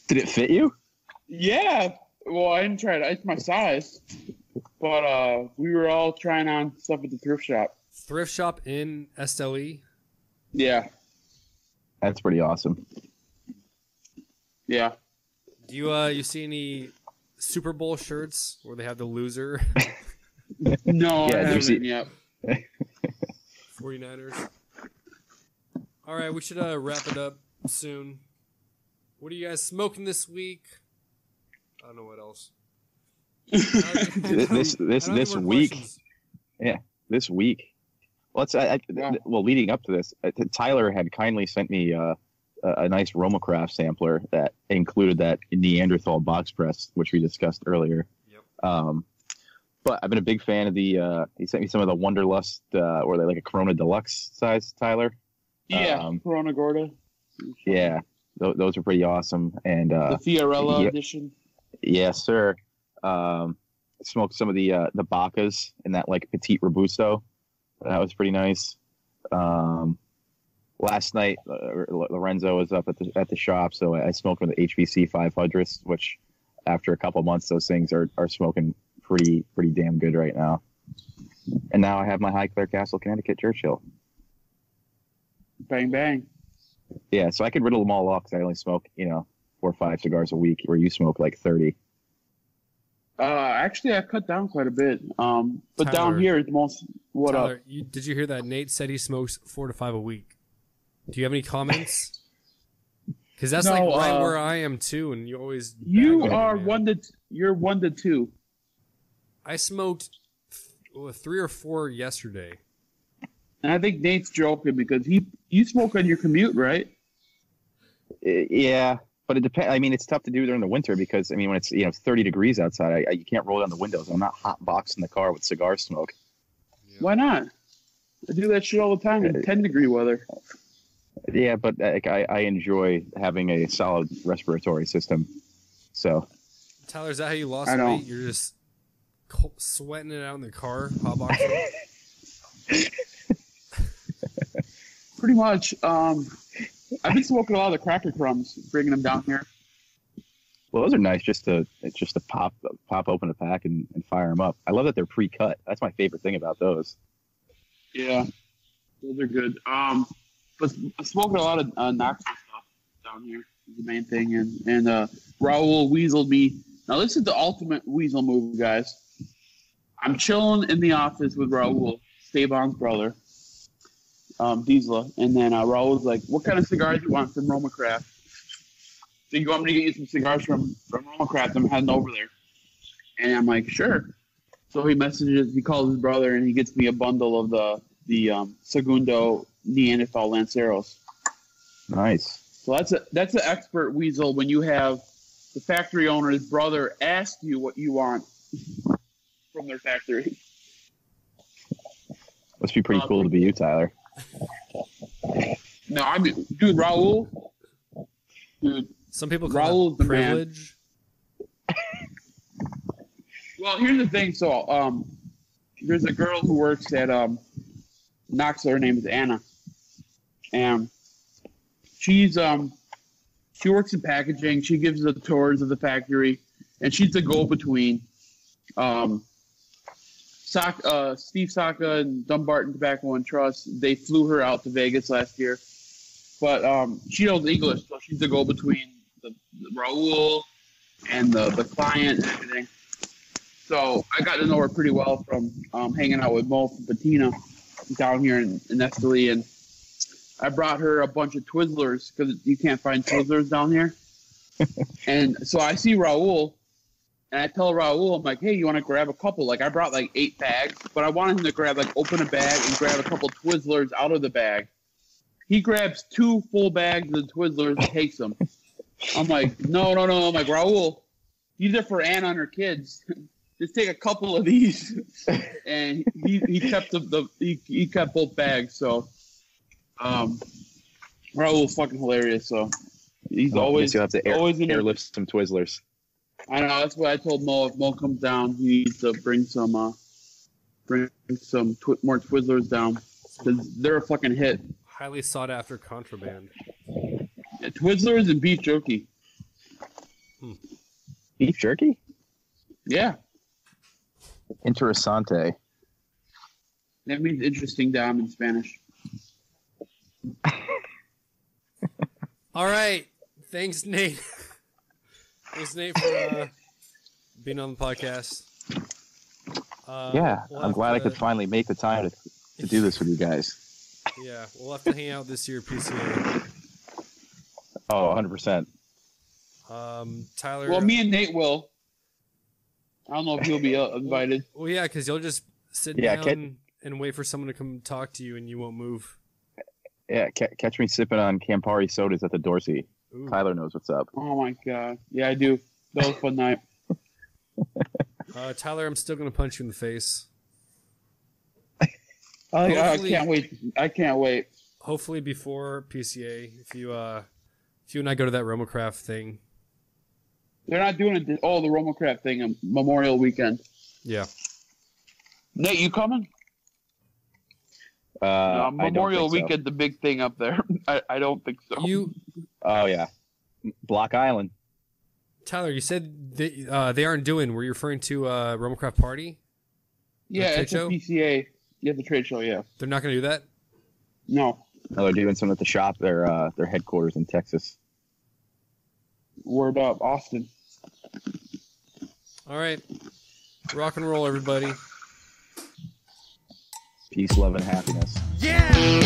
Did it fit you?
Yeah. Well, I didn't try it. It's my size. But we were all trying on stuff at the thrift shop.
Thrift shop in SLE?
Yeah.
That's pretty awesome.
Yeah.
Do you see any Super Bowl shirts where they have the loser?
No,
Yeah,
I
there's
haven't yet.
49ers. All right, we should wrap it up soon. What are you guys smoking this week? I don't know what else.
This week. Yeah, this week. Well, well, leading up to this, Tyler had kindly sent me a nice Romacraft sampler that included that Neanderthal box press, which we discussed earlier.
Yep.
But I've been a big fan of the. He sent me some of the Wonderlust, or like a Corona Deluxe size, Tyler.
Yeah, Corona Gorda.
Yeah, those are pretty awesome. And
the Fiorella edition.
Yes, sir. Smoked some of the Bacas in that like Petite Robusto. That was pretty nice. Last night, Lorenzo was up at the shop, so I smoked with the HVC 500s, which after a couple months, those things are smoking pretty damn good right now. And now I have my Highclere Castle Connecticut Churchill.
Bang bang.
Yeah, so I could riddle them all off because I only smoke 4 or 5 cigars a week, where you smoke like 30.
Actually, I cut down quite a bit. But
Tyler,
down here, it's most. What
Tyler,
up?
Did you hear that? Nate said he smokes 4 to 5 a week. Do you have any comments? Because that's like right where I am too, and you always.
You are you're 1 to 2.
I smoked 3 or 4 yesterday.
And I think Nate's joking because you smoke on your commute, right?
Yeah, but it depends. I mean, it's tough to do during the winter because when it's 30 degrees outside, you can't roll down the windows. I'm not hot boxing the car with cigar smoke.
Yeah.
Why not? I do that shit all the time in 10-degree weather.
Yeah, but I enjoy having a solid respiratory system. So,
Tyler, is that how you lost weight? You're just sweating it out in the car, hot boxing?
Pretty much. I've been smoking a lot of the cracker crumbs, bringing them down here.
Well, those are nice just to pop open a pack and fire them up. I love that they're pre-cut. That's my favorite thing about those.
Yeah, those are good. But I'm smoking a lot of Knoxville stuff down here is the main thing. And Raul weaseled me. Now, this is the ultimate weasel move, guys. I'm chilling in the office with Raul, Esteban's brother, Diesel. And then Raul was like, what kind of cigars do you want from Romacraft? So you want me to get you some cigars from Romacraft? I'm heading over there. And I'm like, sure. So he calls his brother, and he gets me a bundle of the Segundo Neanderthal Lanceros.
Nice.
So that's an expert weasel when you have the factory owner's brother ask you what you want from their factory.
Must be pretty cool to be you, Tyler.
No, I mean, dude, Raul. Dude,
some people call
Raul's
that privilege.
Well, here's the thing. So, there's a girl who works at Knoxville. Her name is Anna, and she works in packaging. She gives the tours of the factory, and she's the go-between. Steve Saka and Dumbarton Tobacco and Trust, they flew her out to Vegas last year, but she knows English, so she's the go-between Raul and the client and everything. So I got to know her pretty well from hanging out with Mo from Patina down here in Esteli, and I brought her a bunch of Twizzlers because you can't find Twizzlers down here. And so I see Raul, and I tell Raul, I'm like, hey, you want to grab a couple? Like, I brought like 8 bags, but I wanted him to grab, like, open a bag and grab a couple Twizzlers out of the bag. He grabs 2 full bags of the Twizzlers and takes them. I'm like, no. I'm like, Raul, these are for Anna and her kids. Just take a couple of these. And he kept he kept both bags. So Raul's fucking hilarious. So he's always
you have to airlift some Twizzlers.
I know, that's what I told Mo. If Mo comes down, he needs to bring some more Twizzlers down because they're a fucking hit.
Highly sought after contraband.
Yeah, Twizzlers and beef jerky.
Beef jerky?
Yeah,
Interessante.
that means interesting dom in Spanish.
All right. Thanks, Nate. Thanks, Nate, for being on the podcast.
I'm glad I could finally make the time to do this with you guys.
Yeah, we'll have to hang out this year, PCA.
Oh, 100%.
Tyler.
Well, me and Nate will. I don't know if he'll be invited.
Well, yeah, because you'll just sit down and wait for someone to come talk to you, and you won't move.
Yeah, catch me sipping on Campari sodas at the Dorsey. Ooh. Tyler knows what's up.
Oh my god, yeah, I do. That was a fun night.
Tyler, I'm still gonna punch you in the face.
I can't wait. I can't wait.
Hopefully before PCA, if you and I go to that Romocraft thing.
They're not doing it. The Romocraft thing on Memorial Weekend.
Yeah.
Nate, you coming? Memorial Weekend, the big thing up there. I don't think so.
Oh yeah, Block Island.
Tyler, you said they aren't doing. Were you referring to Romocraft Party?
Yeah, it's a PCA. Yeah, the trade show. Yeah.
They're not going to do that.
No.
No, they're doing something at the shop. Their headquarters in Texas.
Word up, Austin.
All right, rock and roll, everybody.
Peace, love, and happiness.
Yeah.